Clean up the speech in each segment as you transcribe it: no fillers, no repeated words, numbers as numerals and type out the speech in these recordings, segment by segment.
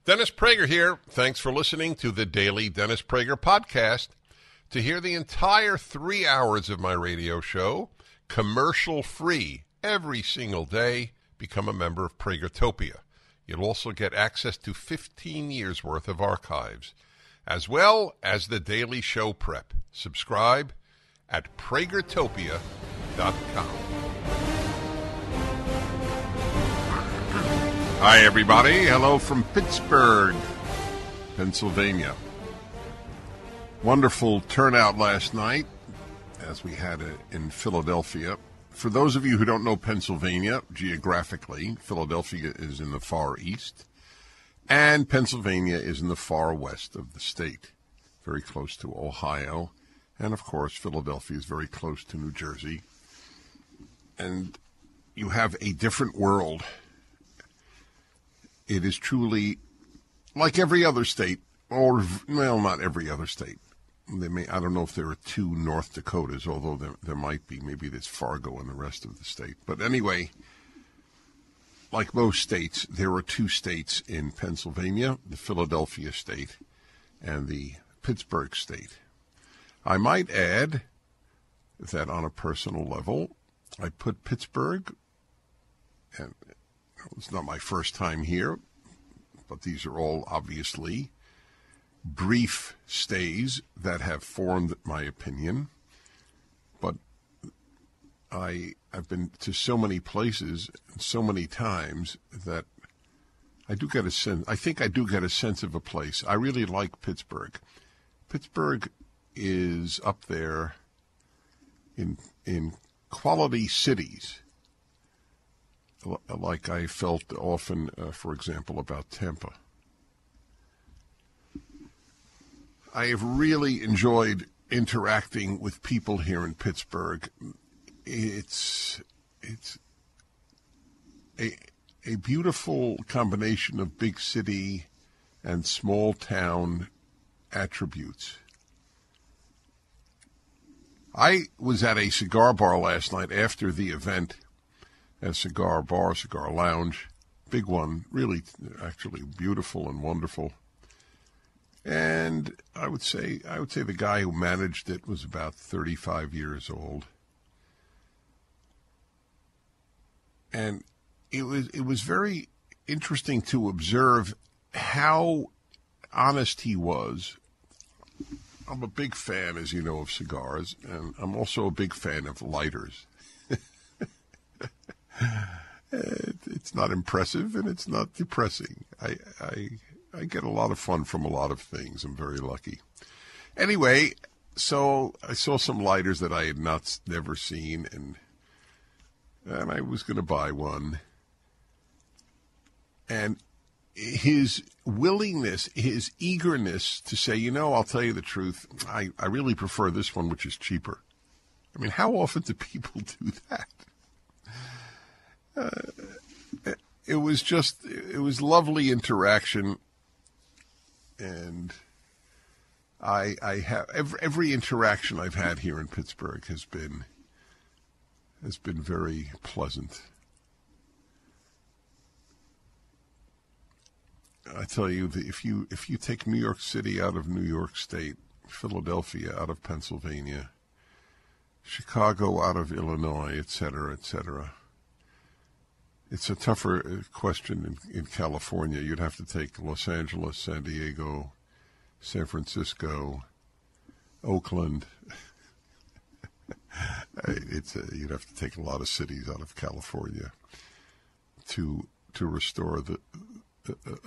Dennis Prager here. Thanks for listening to the Daily Dennis Prager Podcast. To hear the entire 3 hours of my radio show, commercial-free, every single day, become a member of Pragertopia. You'll also get access to 15 years' worth of archives, as well as the daily show prep. Subscribe at Pragertopia.com. Hi, everybody. Hello from Pittsburgh, Pennsylvania. Wonderful turnout last night, as we had it in Philadelphia. For those of you who don't know Pennsylvania, geographically, Philadelphia is in the far east, and Pennsylvania is in the far west of the state, very close to Ohio. And, of course, Philadelphia is very close to New Jersey. And you have a different world. It is truly like every other state, or, well, not every other state. I don't know if there are 2 North Dakotas, although there might be. Maybe there's Fargo in the rest of the state. But anyway, like most states, there are 2 states in Pennsylvania, the Philadelphia state and the Pittsburgh state. I might add that on a personal level, I put Pittsburgh, and it's not my first time here, but these are all obviously brief stays that have formed my opinion. But I've been to so many places so many times that I do get a sense. I think I do get a sense of a place. I really like Pittsburgh. Pittsburgh is up there in quality cities, like I felt often, for example, about Tampa. I have really enjoyed interacting with people here in Pittsburgh. It's a beautiful combination of big city and small town attributes. I was at a cigar bar last night after the event, a cigar bar, cigar lounge, big one, really actually beautiful and wonderful. And I would say the guy who managed it was about 35 years old. And it was very interesting to observe how honest he was. I'm a big fan, as you know, of cigars, and I'm also a big fan of lighters. It's not impressive, and it's not depressing. I get a lot of fun from a lot of things. I'm very lucky. Anyway, so I saw some lighters that I had never seen, and I was going to buy one. And his willingness, his eagerness to say, I'll tell you the truth, I really prefer this one, which is cheaper. I mean, how often do people do that? It was lovely interaction, and I have every interaction I've had here in Pittsburgh has been very pleasant. I tell you, if you take New York City out of New York State, Philadelphia out of Pennsylvania, Chicago out of Illinois, et cetera, it's a tougher question in California. You'd have to take Los Angeles, San Diego, San Francisco, Oakland. You'd have to take a lot of cities out of California to restore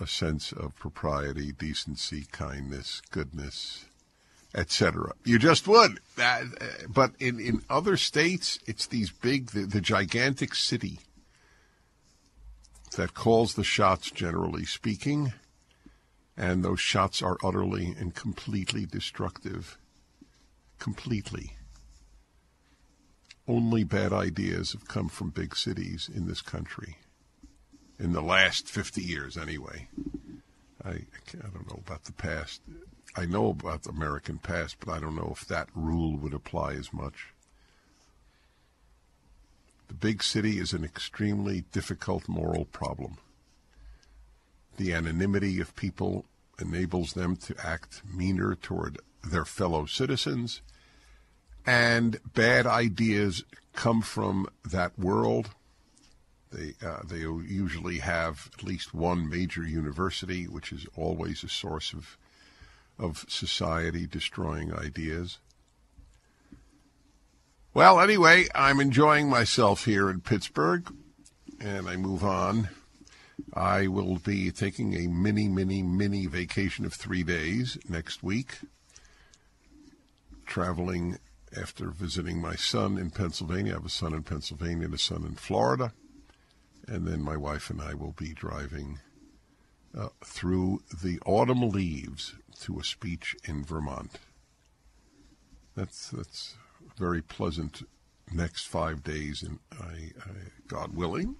a sense of propriety, decency, kindness, goodness, etc. You just would. But in other states, it's these big, the gigantic city that calls the shots, generally speaking, and those shots are utterly and completely destructive. Completely. Only bad ideas have come from big cities in this country. In the last 50 years, anyway. I don't know about the past. I know about the American past, but I don't know if that rule would apply as much. The big city is an extremely difficult moral problem. The anonymity of people enables them to act meaner toward their fellow citizens, and bad ideas come from that world. They usually have at least one major university, which is always a source of society destroying ideas. Well, anyway, I'm enjoying myself here in Pittsburgh, and I move on. I will be taking a mini vacation of 3 days next week, traveling after visiting my son in Pennsylvania. I have a son in Pennsylvania and a son in Florida. And then my wife and I will be driving through the autumn leaves to a speech in Vermont. That's a very pleasant next 5 days, and God willing,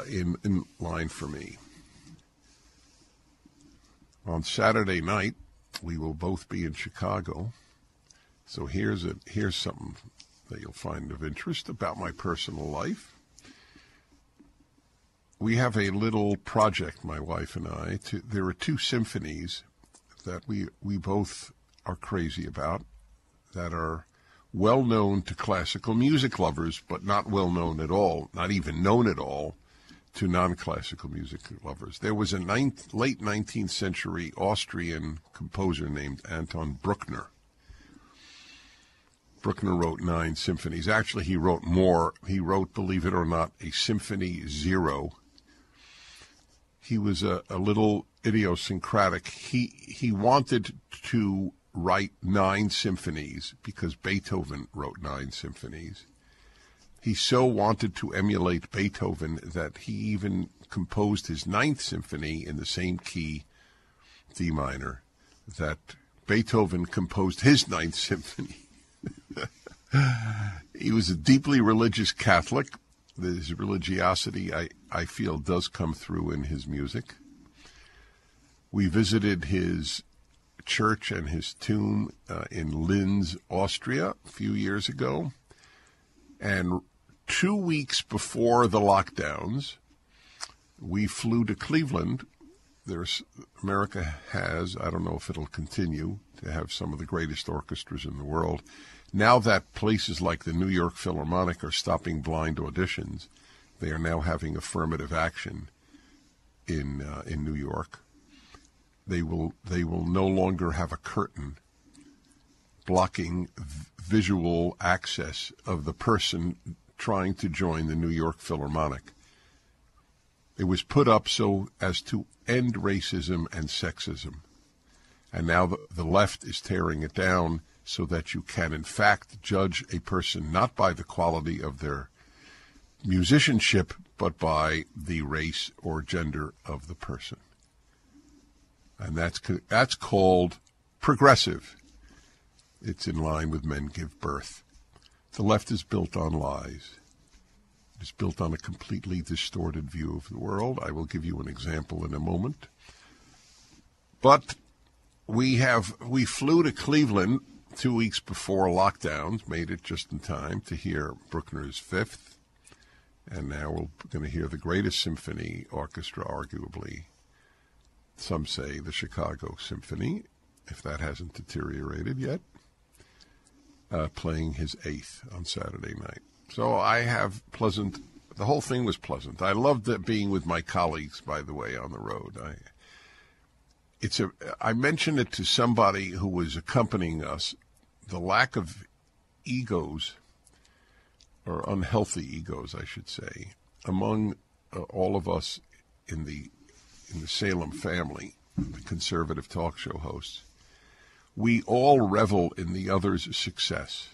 in line for me. On Saturday night, we will both be in Chicago. So here's something that you'll find of interest about my personal life. We have a little project, my wife and I. There are 2 symphonies that we both are crazy about, that are well known to classical music lovers, but not well known at all, not even known at all to non-classical music lovers. There was a late 19th century Austrian composer named Anton Bruckner. Bruckner wrote 9 symphonies. Actually, he wrote more. He wrote, believe it or not, a Symphony Zero. He was a little idiosyncratic. He wanted to write 9 symphonies because Beethoven wrote 9 symphonies. He so wanted to emulate Beethoven that he even composed his 9th symphony in the same key, D minor, that Beethoven composed his 9th symphony. He was a deeply religious Catholic. His religiosity, I feel, does come through in his music. We visited his church and his tomb in Linz, Austria, a few years ago. And 2 weeks before the lockdowns, we flew to Cleveland. America has, I don't know if it'll continue, to have some of the greatest orchestras in the world. Now that places like the New York Philharmonic are stopping blind auditions, they are now having affirmative action in New York. They will no longer have a curtain blocking visual access of the person trying to join the New York Philharmonic. It was put up so as to end racism and sexism. And now the left is tearing it down so that you can, in fact, judge a person not by the quality of their musicianship, but by the race or gender of the person. And that's called progressive. It's in line with men give birth. The left is built on lies. It is built on a completely distorted view of the world. I will give you an example in a moment. But we flew to Cleveland 2 weeks before lockdowns, made it just in time to hear Bruckner's 5th. And now we're going to hear the greatest symphony orchestra, arguably. Some say the Chicago Symphony, if that hasn't deteriorated yet, playing his 8th on Saturday night. So I have the whole thing was pleasant. I loved being with my colleagues, by the way, on the road. I mentioned it to somebody who was accompanying us, the lack of egos, or unhealthy egos, I should say, among all of us in the Salem family, the conservative talk show hosts. We all revel in the other's success.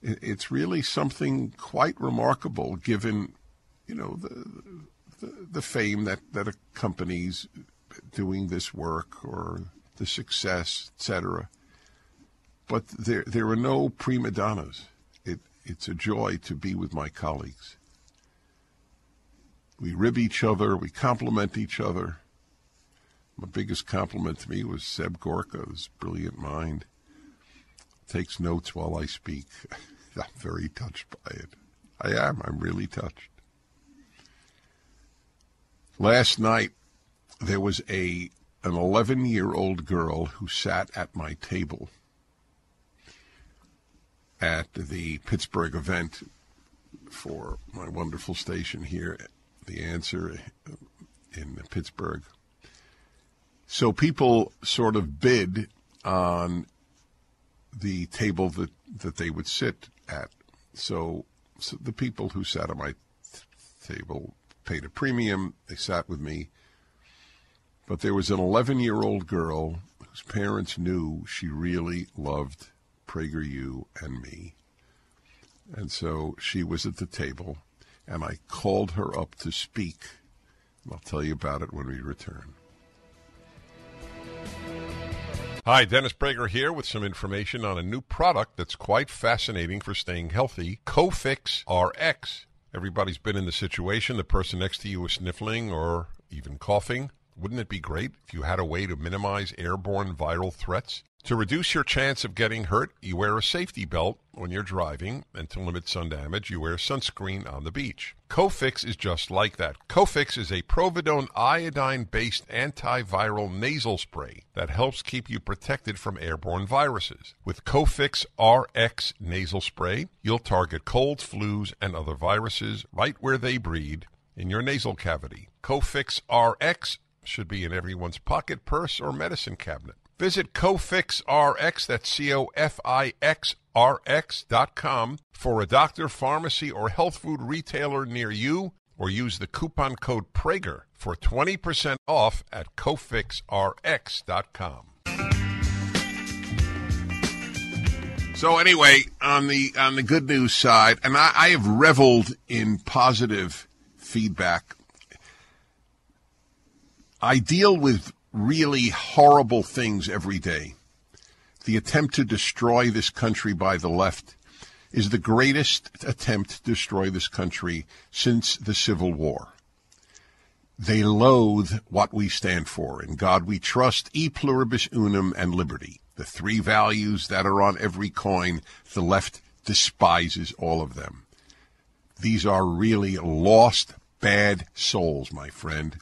It's really something quite remarkable, given, the fame that accompanies doing this work, or the success, etc. But there are no prima donnas. It's a joy to be with my colleagues. We rib each other. We compliment each other. My biggest compliment to me was Seb Gorka's brilliant mind. Takes notes while I speak. I'm very touched by it. I am. I'm really touched. Last night, there was an 11-year-old girl who sat at my table at the Pittsburgh event for my wonderful station here, The Answer in Pittsburgh. So people sort of bid on the table that they would sit at. So the people who sat at my table paid a premium. They sat with me. But there was an 11-year-old girl whose parents knew she really loved PragerU and me. And so she was at the table, and I called her up to speak. And I'll tell you about it when we return. Hi, Dennis Prager here with some information on a new product that's quite fascinating for staying healthy, Cofix RX. Everybody's been in the situation. The person next to you is sniffling or even coughing. Wouldn't it be great if you had a way to minimize airborne viral threats? To reduce your chance of getting hurt, you wear a safety belt when you're driving, and to limit sun damage, you wear sunscreen on the beach. Cofix is just like that. Cofix is a Providone iodine-based antiviral nasal spray that helps keep you protected from airborne viruses. With Cofix RX nasal spray, you'll target colds, flus, and other viruses right where they breed in your nasal cavity. Cofix RX should be in everyone's pocket, purse, or medicine cabinet. Visit CofixRx, that's COFIXRX.com, for a doctor, pharmacy, or health food retailer near you, or use the coupon code Prager for 20% off at CofixRx.com. So anyway, on the good news side, and I have reveled in positive feedback. I deal with really horrible things every day. The attempt to destroy this country by the left is the greatest attempt to destroy this country since the Civil War. They loathe what we stand for. In God we trust, e pluribus unum, and liberty. The three values that are on every coin. The left despises all of them. These are really lost, bad souls, my friend.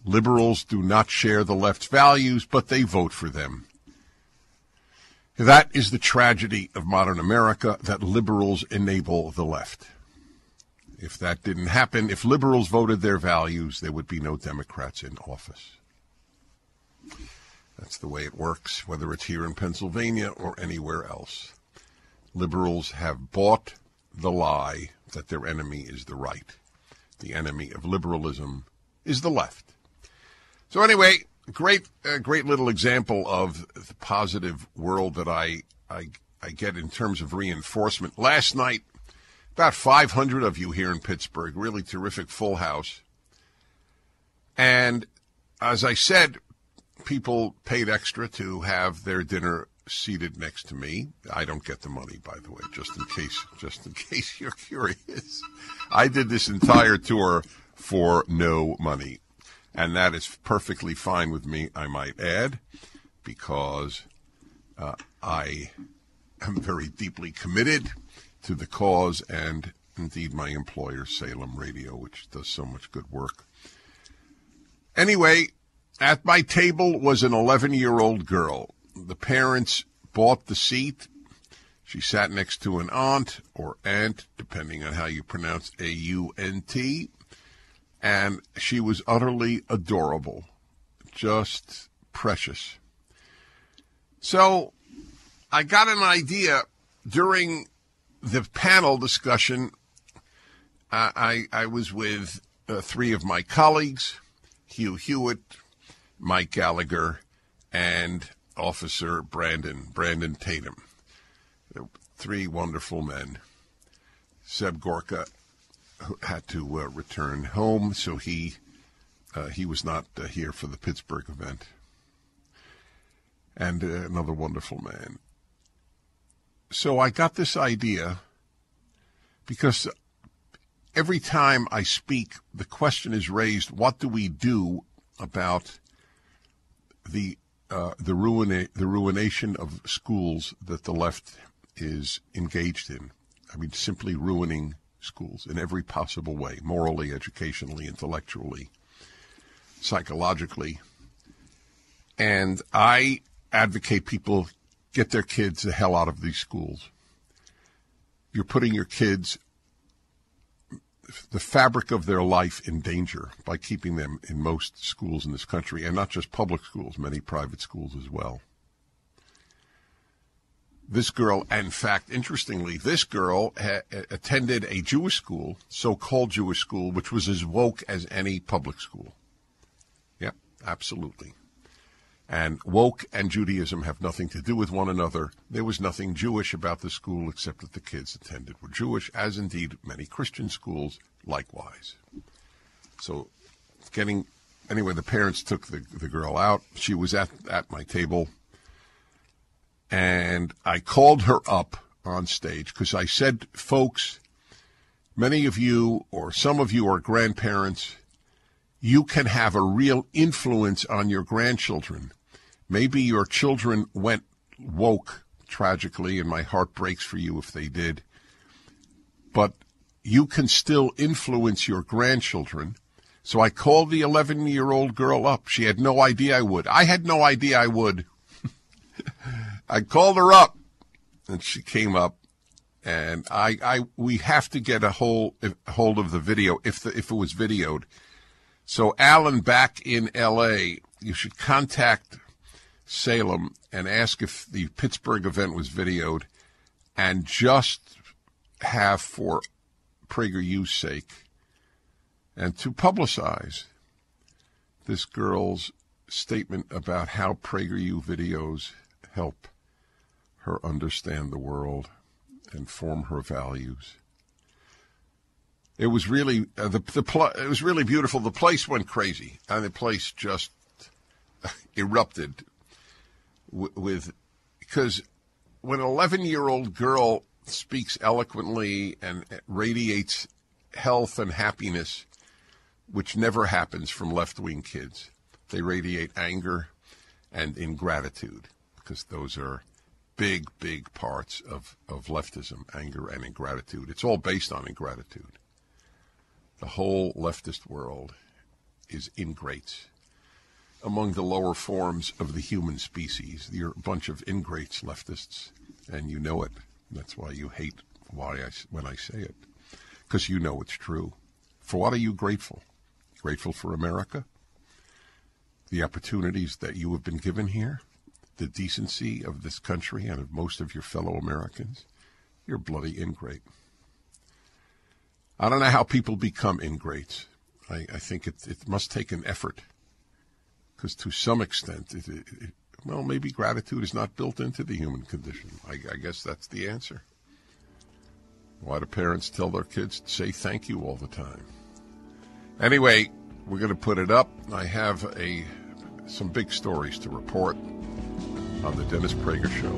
Liberals do not share the left's values, but they vote for them. That is the tragedy of modern America, that liberals enable the left. If that didn't happen, if liberals voted their values, there would be no Democrats in office. That's the way it works, whether it's here in Pennsylvania or anywhere else. Liberals have bought the lie that their enemy is the right. The enemy of liberalism is the left. So anyway, great little example of the positive world that I get in terms of reinforcement. Last night, about 500 of you here in Pittsburgh, really terrific full house. And as I said, people paid extra to have their dinner seated next to me. I don't get the money, by the way, just in case you're curious. I did this entire tour for no money. And that is perfectly fine with me, I might add, because I am very deeply committed to the cause and, indeed, my employer, Salem Radio, which does so much good work. Anyway, at my table was an 11-year-old girl. The parents bought the seat. She sat next to an aunt, or aunt, depending on how you pronounce A-U-N-T. And she was utterly adorable, just precious. So I got an idea during the panel discussion. I was with three of my colleagues, Hugh Hewitt, Mike Gallagher, and Officer Brandon Tatum. Three wonderful men. Seb Gorka had to return home, so he was not here for the Pittsburgh event. And another wonderful man. So I got this idea because every time I speak, the question is raised: what do we do about the ruination of schools that the left is engaged in? I mean, simply ruining schools in every possible way, morally, educationally, intellectually. psychologically. And I advocate people get their kids the hell out of these schools. You're putting your kids, the fabric of their life, in danger by keeping them in most schools in this country, and not just public schools, many private schools as well. This girl, in fact, interestingly, this girl attended a Jewish school, so-called Jewish school, which was as woke as any public school. Yep, absolutely. And woke and Judaism have nothing to do with one another. There was nothing Jewish about the school except that the kids attended were Jewish, as indeed many Christian schools likewise. So anyway, the parents took the girl out. She was at my table. And I called her up on stage because I said, folks, many of you or some of you are grandparents. You can have a real influence on your grandchildren. Maybe your children went woke tragically, and my heart breaks for you if they did. But you can still influence your grandchildren. So I called the 11-year-old girl up. She had no idea I would. I had no idea I would. I called her up, and she came up, and we have to get a hold of the video if it was videoed. So Alan, back in L.A., you should contact Salem and ask if the Pittsburgh event was videoed, and just have, for PragerU's sake, and to publicize this girl's statement about how PragerU videos help her understand the world and form her values. It was really it was really beautiful. The place went crazy, and the place just erupted because when an 11-year-old girl speaks eloquently and radiates health and happiness, which never happens from left-wing kids, they radiate anger and ingratitude, because those are big, big parts of leftism, anger and ingratitude. It's all based on ingratitude. The whole leftist world is ingrates. Among the lower forms of the human species, you're a bunch of ingrates, leftists, and you know it. That's why you hate when I say it, because you know it's true. For what are you grateful? Grateful for America? The opportunities that you have been given here? The decency of this country and of most of your fellow Americans? You're bloody ingrate. I don't know how people become ingrates. I think it must take an effort, because to some extent, maybe gratitude is not built into the human condition. I guess that's the answer. Why do parents tell their kids to say thank you all the time? Anyway, we're going to put it up. I have some big stories to report on the Dennis Prager Show.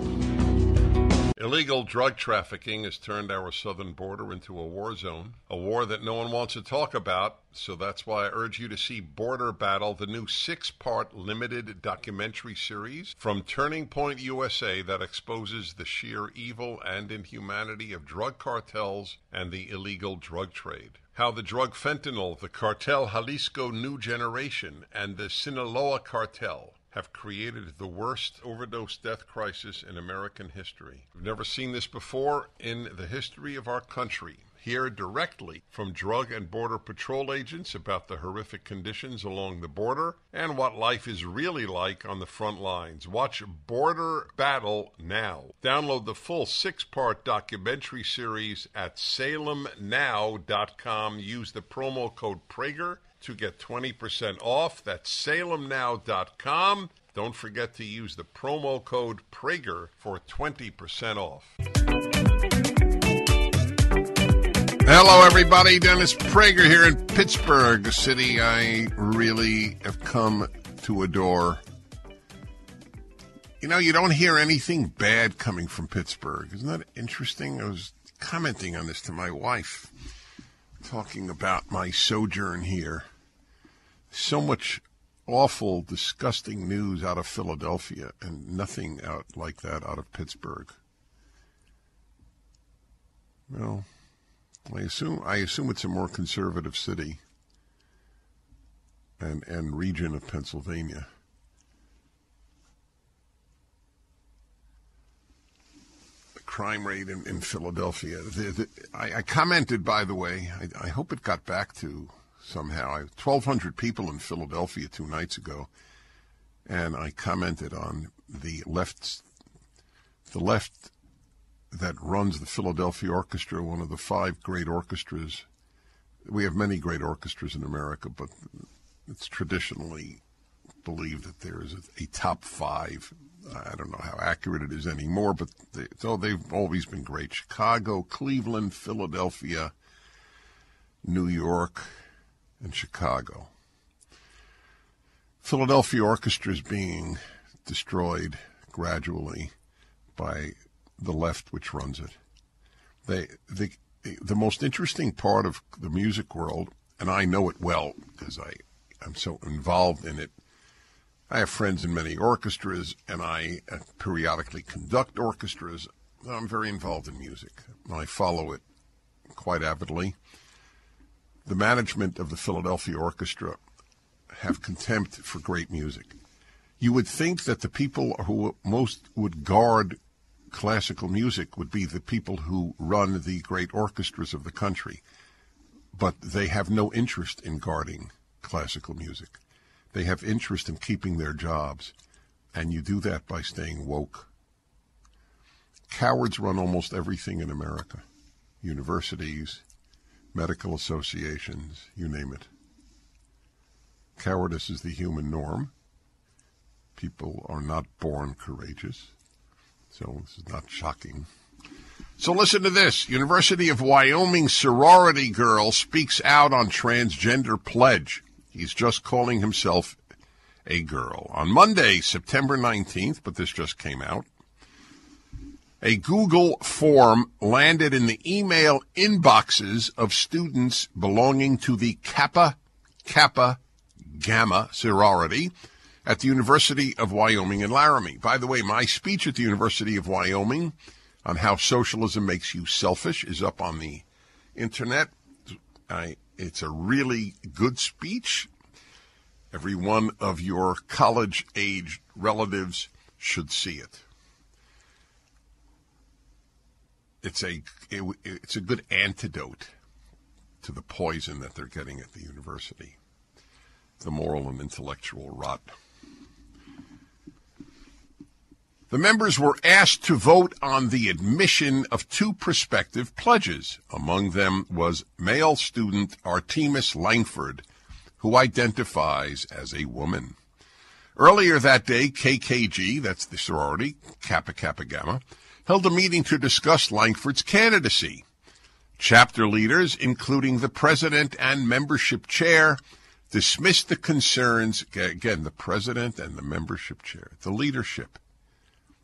Illegal drug trafficking has turned our southern border into a war zone, a war that no one wants to talk about, so that's why I urge you to see Border Battle, the new 6-part limited documentary series from Turning Point USA that exposes the sheer evil and inhumanity of drug cartels and the illegal drug trade. How the drug fentanyl, the cartel Jalisco New Generation, and the Sinaloa cartel have created the worst overdose death crisis in American history. We've never seen this before in the history of our country. Hear directly from Drug and Border Patrol agents about the horrific conditions along the border and what life is really like on the front lines. Watch Border Battle now. Download the full 6-part documentary series at salemnow.com. Use the promo code Prager to get 20% off. That's salemnow.com. Don't forget to use the promo code Prager for 20% off. Hello, everybody. Dennis Prager here in Pittsburgh, a city I really have come to adore. You know, you don't hear anything bad coming from Pittsburgh. Isn't that interesting? I was commenting on this to my wife, talking about my sojourn here. So much awful, disgusting news out of Philadelphia, and nothing out like that out of Pittsburgh. Well, I assume it's a more conservative city. and region of Pennsylvania. The crime rate in Philadelphia. I commented, by the way, I hope it got back to somehow. 1,200 people in Philadelphia 2 nights ago, and I commented on the left that runs the Philadelphia Orchestra, one of the 5 great orchestras. We have many great orchestras in America, but it's traditionally believed that there is a top 5. I don't know how accurate it is anymore, but they've always been great. Chicago, Cleveland, Philadelphia, New York, and Chicago. Philadelphia Orchestra is being destroyed gradually by the left, which runs it. The most interesting part of the music world, and I know it well because I'm so involved in it. I have friends in many orchestras, and I periodically conduct orchestras. I'm very involved in music. I follow it quite avidly. The management of the Philadelphia Orchestra have contempt for great music. You would think that the people who most would guard classical music would be the people who run the great orchestras of the country, but they have no interest in guarding classical music. They have interest in keeping their jobs, and you do that by staying woke. Cowards run almost everything in America. Universities, medical associations, you name it. Cowardice is the human norm. People are not born courageous. So this is not shocking. So listen to this. University of Wyoming sorority girl speaks out on transgender pledge. He's just calling himself a girl. On Monday, September 19th, but this just came out, a Google form landed in the email inboxes of students belonging to the Kappa Gamma sorority at the University of Wyoming in Laramie. By the way, my speech at the University of Wyoming on how socialism makes you selfish is up on the internet. It's a really good speech. Every one of your college-aged relatives should see it. It's a good antidote to the poison that they're getting at the university, the moral and intellectual rot. The members were asked to vote on the admission of 2 prospective pledges. Among them was male student Artemis Langford, who identifies as a woman. Earlier that day, KKG, that's the sorority, Kappa Gamma, held a meeting to discuss Langford's candidacy. Chapter leaders, including the president and membership chair, dismissed the concerns, again, the president and the membership chair, the leadership.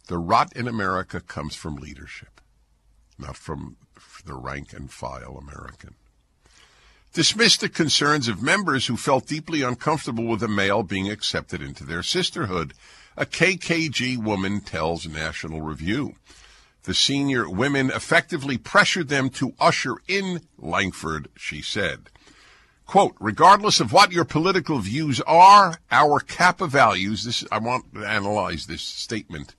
The rot in America comes from leadership, not from the rank and file American. Dismissed the concerns of members who felt deeply uncomfortable with a male being accepted into their sisterhood, a KKG woman tells National Review. The senior women effectively pressured them to usher in Langford, she said. Quote, regardless of what your political views are, our Kappa values, I want to analyze this statement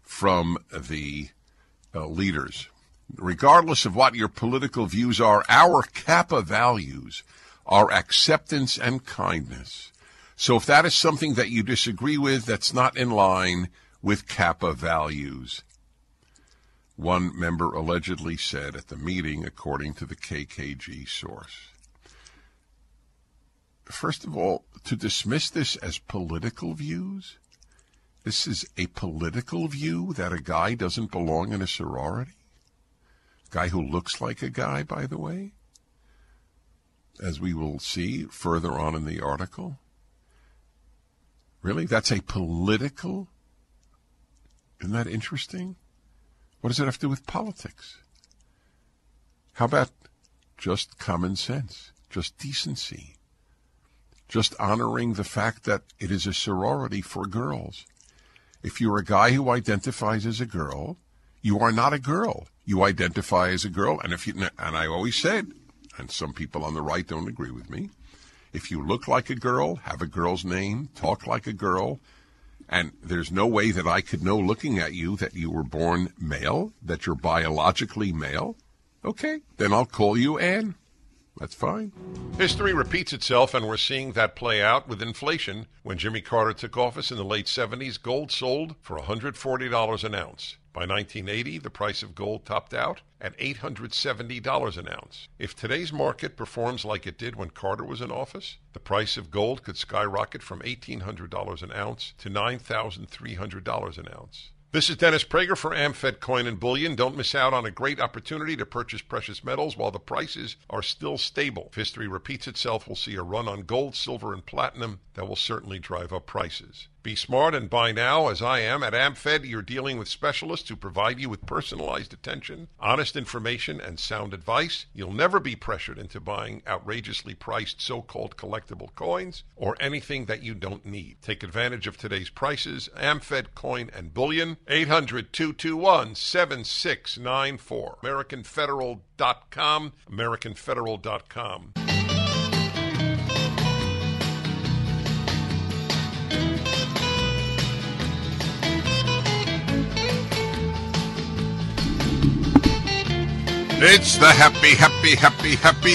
from the leaders. Regardless of what your political views are, our Kappa values are acceptance and kindness. So if that is something that you disagree with, that's not in line with Kappa values. One member allegedly said at the meeting, according to the KKG source. First of all, to dismiss this as political views, this is a political view that a guy doesn't belong in a sorority? Guy who looks like a guy, by the way, as we will see further on in the article. Really? That's a political? Isn't that interesting? What does it have to do with politics? How about just common sense, just decency, just honoring the fact that it is a sorority for girls? If you're a guy who identifies as a girl, you are not a girl. You identify as a girl, and I always said, and some people on the right don't agree with me, If you look like a girl, have a girl's name, talk like a girl, and there's no way that I could know looking at you that you were born male, that you're biologically male, okay, then I'll call you Ann. That's fine. History repeats itself, and we're seeing that play out with inflation. When Jimmy Carter took office in the late 70s, gold sold for $140 an ounce. By 1980, the price of gold topped out at $870 an ounce. If today's market performs like it did when Carter was in office, the price of gold could skyrocket from $1,800 an ounce to $9,300 an ounce. This is Dennis Prager for AmFed Coin and Bullion. Don't miss out on a great opportunity to purchase precious metals while the prices are still stable. If history repeats itself, we'll see a run on gold, silver, and platinum that will certainly drive up prices. Be smart and buy now, as I am. At AmFed, you're dealing with specialists who provide you with personalized attention, honest information, and sound advice. You'll never be pressured into buying outrageously priced so-called collectible coins or anything that you don't need. Take advantage of today's prices. AmFed Coin and Bullion, 800-221-7694. AmericanFederal.com, AmericanFederal.com. It's the happy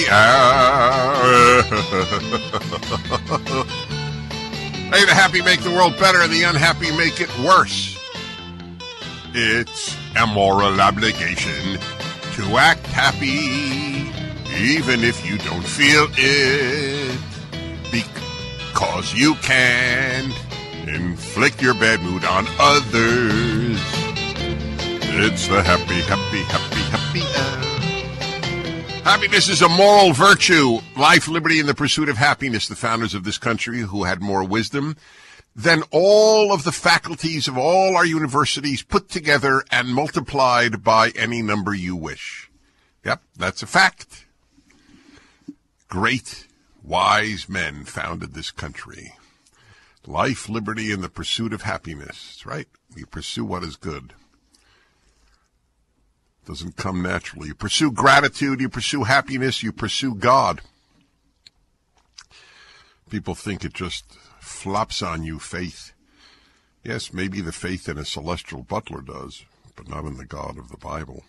hour. Hey, the happy make the world better, and the unhappy make it worse. It's a moral obligation to act happy, even if you don't feel it, because you can inflict your bad mood on others. It's the happy hour. Happiness is a moral virtue. Life, liberty, and the pursuit of happiness. The founders of this country, who had more wisdom than all of the faculties of all our universities put together and multiplied by any number you wish. Yep, that's a fact. Great, wise men founded this country. Life, liberty, and the pursuit of happiness. That's right. You pursue what is good. Doesn't come naturally. You pursue gratitude, you pursue happiness, you pursue God. People think it just flops on you, faith. Yes, maybe the faith in a celestial butler does, but not in the God of the Bible,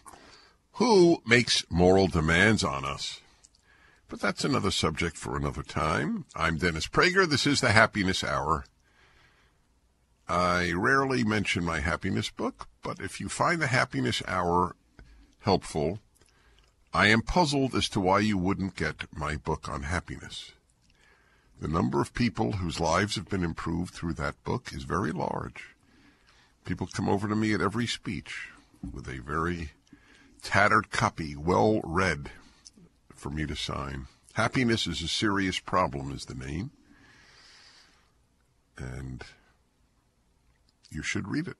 who makes moral demands on us. But that's another subject for another time. I'm Dennis Prager. This is the Happiness Hour. I rarely mention my happiness book, but if you find the Happiness Hour helpful, I am puzzled as to why you wouldn't get my book on happiness. The number of people whose lives have been improved through that book is very large. People come over to me at every speech with a very tattered copy, well read, for me to sign. Happiness is a Serious Problem is the name, and you should read it.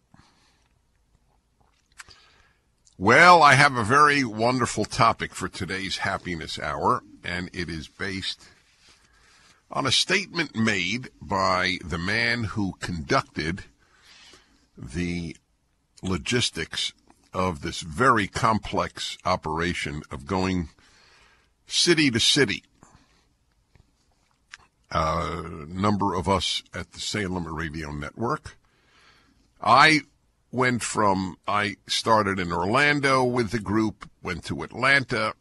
Well, I have a very wonderful topic for today's Happiness Hour, and it is based on a statement made by the man who conducted the logistics of this very complex operation of going city to city. A number of us at the Salem Radio Network. I started in Orlando with the group, went to Atlanta,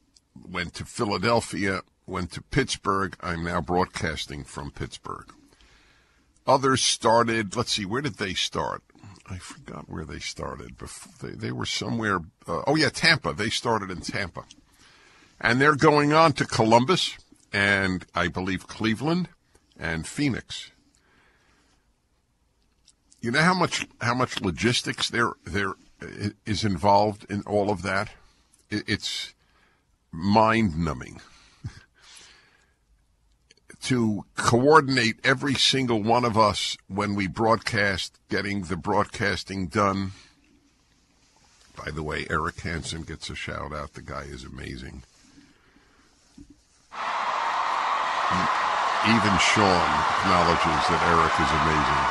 went to Philadelphia, went to Pittsburgh. I'm now broadcasting from Pittsburgh. Others started, let's see, where did they start? I forgot where they started. They were somewhere, Tampa. They started in Tampa. And they're going on to Columbus and I believe Cleveland and Phoenix. You know how much logistics there is involved in all of that? It's mind-numbing. To coordinate every single one of us when we broadcast, getting the broadcasting done. By the way, Eric Hansen gets a shout-out. The guy is amazing. Even Sean acknowledges that Eric is amazing.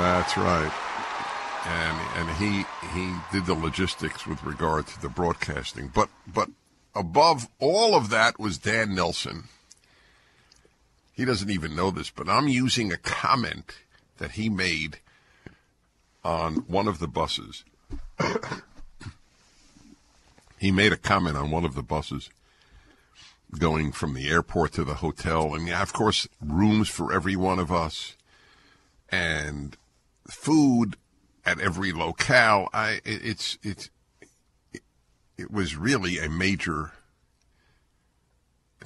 That's right. And he did the logistics with regard to the broadcasting. But above all of that was Dan Nelson. He doesn't even know this, but I'm using a comment that he made on one of the buses. He made a comment on one of the buses going from the airport to the hotel. And, of course, rooms for every one of us and food at every locale. It was really a major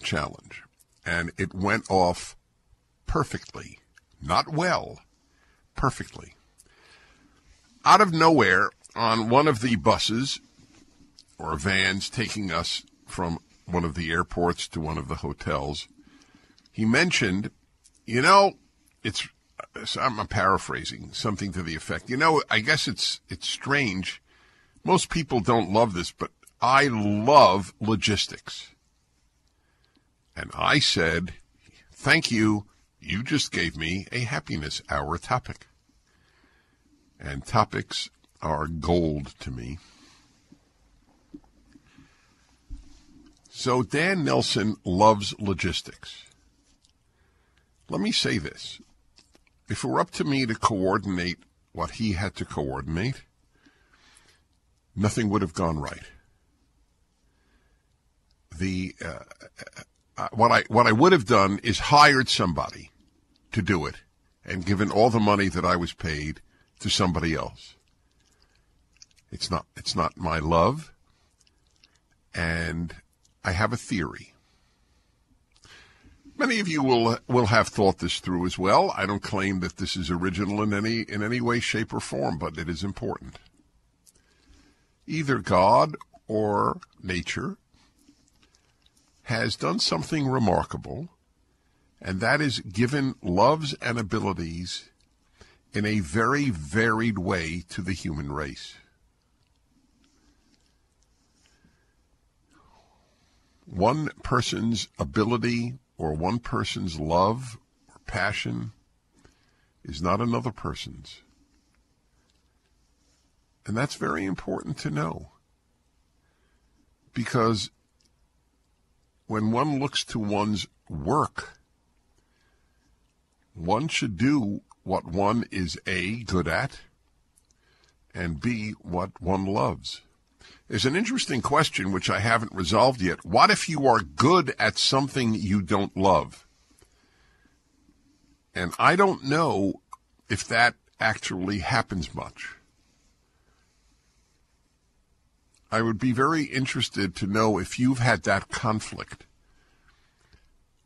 challenge. And it went off perfectly. Not well, perfectly. Out of nowhere, on one of the buses or vans taking us from one of the airports to one of the hotels, he mentioned, I'm paraphrasing, something to the effect, I guess it's strange. Most people don't love this, but I love logistics. And I said, thank you. You just gave me a happiness hour topic. And topics are gold to me. So Dan Nelson loves logistics. Let me say this. If it were up to me to coordinate what he had to coordinate, nothing would have gone right. What I would have done is hired somebody to do it and given all the money that I was paid to somebody else. It's not my love, and I have a theory. Many of you will have thought this through as well. I don't claim that this is original in any way, shape, or form, but it is important. Either God or nature has done something remarkable, and that is given loves and abilities in a very varied way to the human race. One person's ability or one person's love or passion is not another person's. And that's very important to know. Because when one looks to one's work, one should do what one is A, good at, and B, what one loves. There's an interesting question which I haven't resolved yet. What if you are good at something you don't love? And I don't know if that actually happens much. I would be very interested to know if you've had that conflict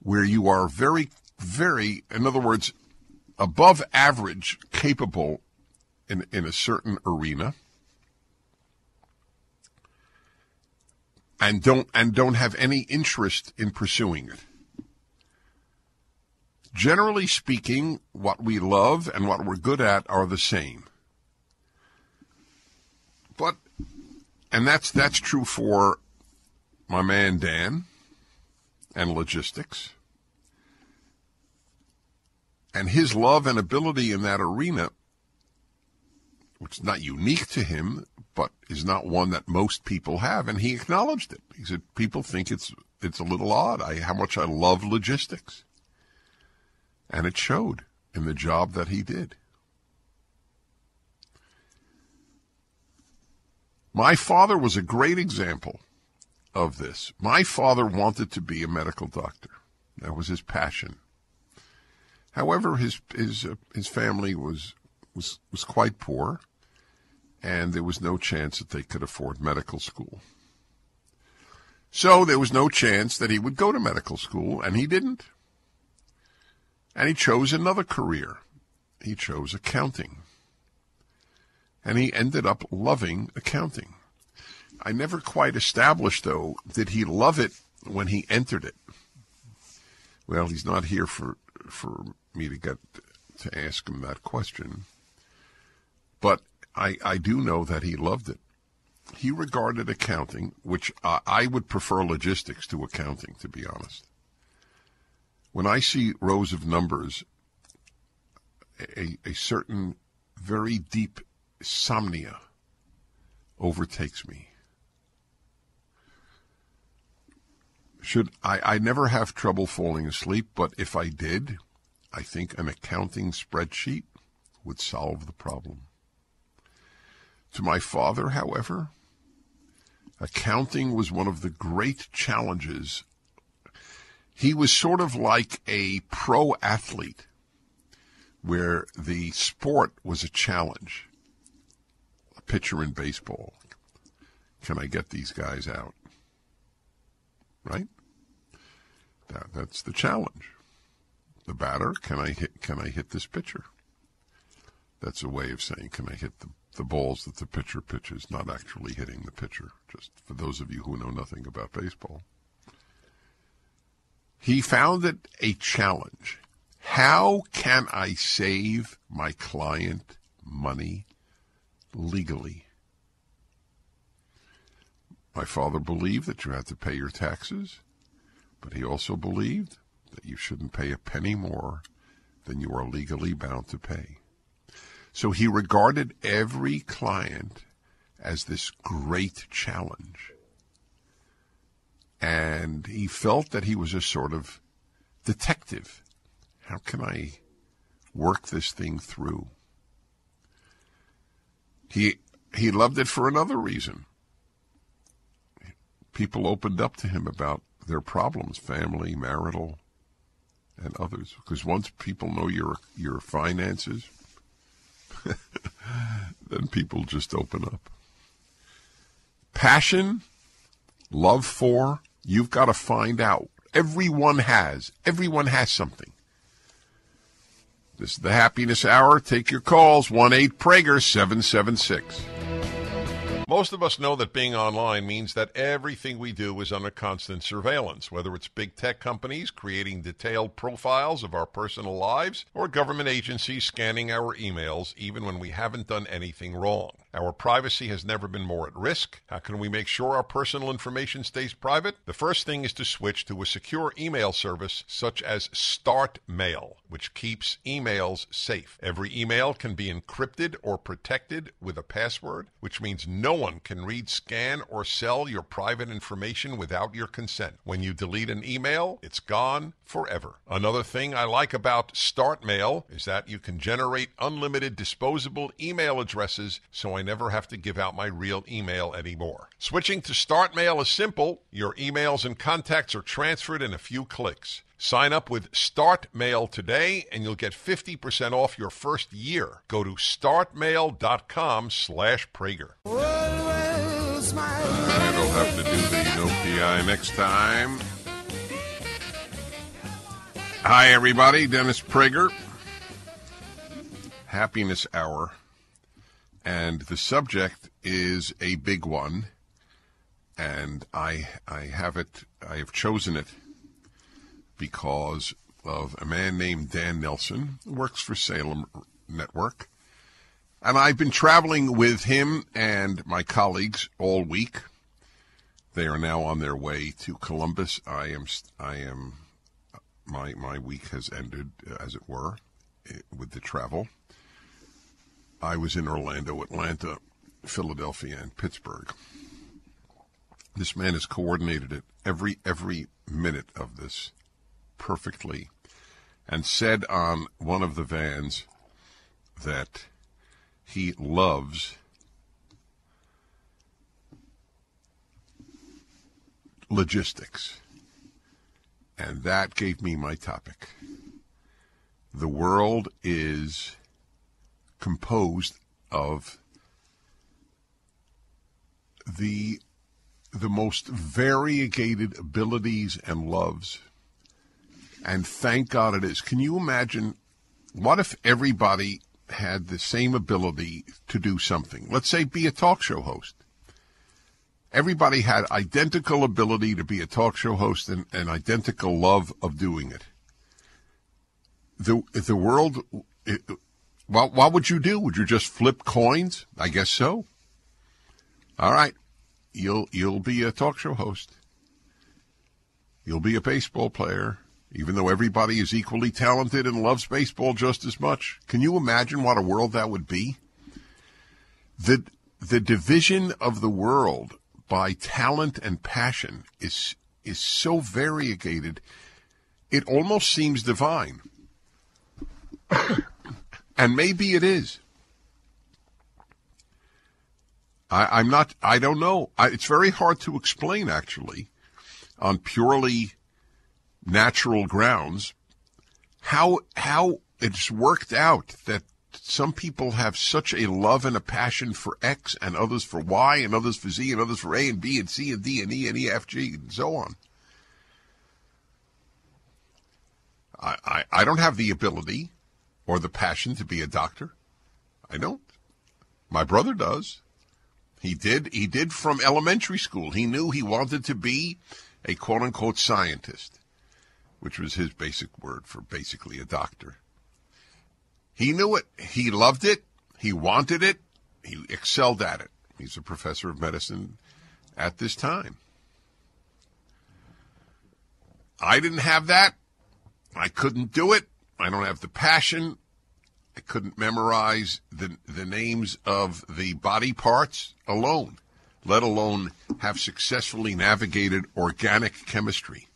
where you are very, very, in other words, above average capable in a certain arena and don't have any interest in pursuing it. Generally speaking, what we love and what we're good at are the same. And that's true for my man Dan and logistics. And his love and ability in that arena, which is not unique to him, but is not one that most people have, and he acknowledged it. He said, people think it's a little odd how much I love logistics. And it showed in the job that he did. My father was a great example of this. My father wanted to be a medical doctor. That was his passion. However, his family was quite poor, and there was no chance that they could afford medical school. So there was no chance that he would go to medical school, and he didn't. And he chose another career. He chose accounting. And he ended up loving accounting. I never quite established, though, did he love it when he entered it? Well, he's not here for me to get to ask him that question. But I do know that he loved it. He regarded accounting, which I would prefer logistics to accounting, to be honest. When I see rows of numbers, a certain very deep insomnia overtakes me. I never have trouble falling asleep, but if I did, I think an accounting spreadsheet would solve the problem. To my father, however, accounting was one of the great challenges. He was sort of like a pro athlete where the sport was a challenge. A pitcher in baseball. Can I get these guys out? Right? That's the challenge. The batter, can I hit this pitcher? That's a way of saying, can I hit the balls that the pitcher pitches, not actually hitting the pitcher, just for those of you who know nothing about baseball. He found it a challenge. How can I save my client money legally? My father believed that you had to pay your taxes, but he also believed that you shouldn't pay a penny more than you are legally bound to pay. So he regarded every client as this great challenge. And he felt that he was a sort of detective. How can I work this thing through? He loved it for another reason. People opened up to him about their problems, family, marital, and others. Because once people know your finances, then people just open up. Passion, love for, you've got to find out. Everyone has something. This is the Happiness Hour. Take your calls, 1-8-PRAGER-776. Most of us know that being online means that everything we do is under constant surveillance, whether it's big tech companies creating detailed profiles of our personal lives or government agencies scanning our emails even when we haven't done anything wrong. Our privacy has never been more at risk. How can we make sure our personal information stays private? The first thing is to switch to a secure email service such as Start Mail, which keeps emails safe. Every email can be encrypted or protected with a password, which means no one can read, scan, or sell your private information without your consent. When you delete an email, it's gone forever. Another thing I like about Start Mail is that you can generate unlimited disposable email addresses, so I never have to give out my real email anymore. Switching to Start Mail is simple. Your emails and contacts are transferred in a few clicks. Sign up with Start Mail today, and you'll get 50% off your first year. Go to startmail.com/Prager. It'll have to do the NOPI next time. Hi, everybody. Dennis Prager. Happiness Hour. And the subject is a big one, and I have chosen it because of a man named Dan Nelson, who works for Salem Network. And I've been traveling with him and my colleagues all week. They are now on their way to Columbus. My week has ended, as it were, with the travel. I was in Orlando, Atlanta, Philadelphia, and Pittsburgh. This man has coordinated it every minute of this perfectly, and said on one of the vans that he loves logistics. And that gave me my topic. The world is composed of the most variegated abilities and loves. And thank God it is. Can you imagine, what if everybody had the same ability to do something? Let's say be a talk show host. Everybody had identical ability to be a talk show host and identical love of doing it. The world... Well, what would you do? Would you just flip coins? I guess so. All right. You'll be a talk show host. You'll be a baseball player, even though everybody is equally talented and loves baseball just as much. Can you imagine what a world that would be? The division of the world by talent and passion is is so variegated, it almost seems divine. And maybe it is. I don't know. It's very hard to explain, actually, on purely natural grounds, how it's worked out that some people have such a love and a passion for X and others for Y and others for Z and others for A and B and C and D and E and E, F, G and so on. I don't have the ability or the passion to be a doctor. I don't. My brother does. He did from elementary school. He knew he wanted to be a quote-unquote scientist, which was his basic word for basically a doctor. He knew it. He loved it. He wanted it. He excelled at it. He's a professor of medicine at this time. I didn't have that. I couldn't do it. I don't have the passion. I couldn't memorize the names of the body parts alone, let alone have successfully navigated organic chemistry.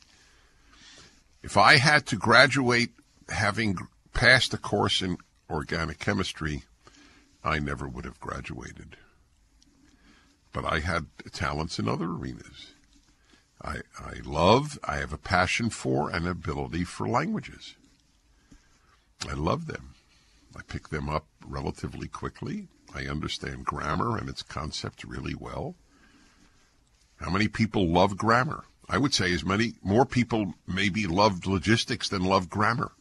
If I had to graduate having passed a course in organic chemistry, I never would have graduated. But I had talents in other arenas. I have a passion for and ability for languages. I love them. I pick them up relatively quickly. I understand grammar and its concepts really well. How many people love grammar? I would say more people maybe loved logistics than love grammar.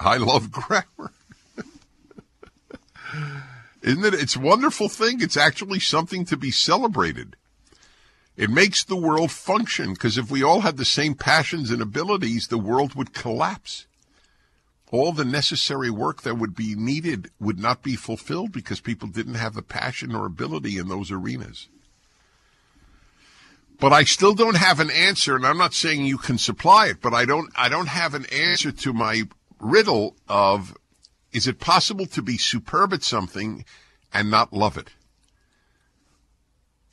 I love grammar. Isn't it? It's a wonderful thing. It's actually something to be celebrated. It makes the world function, because if we all had the same passions and abilities, the world would collapse. All the necessary work that would be needed would not be fulfilled because people didn't have the passion or ability in those arenas. But I still don't have an answer, and I'm not saying you can supply it, but I don't have an answer to my riddle of, is it possible to be superb at something and not love it?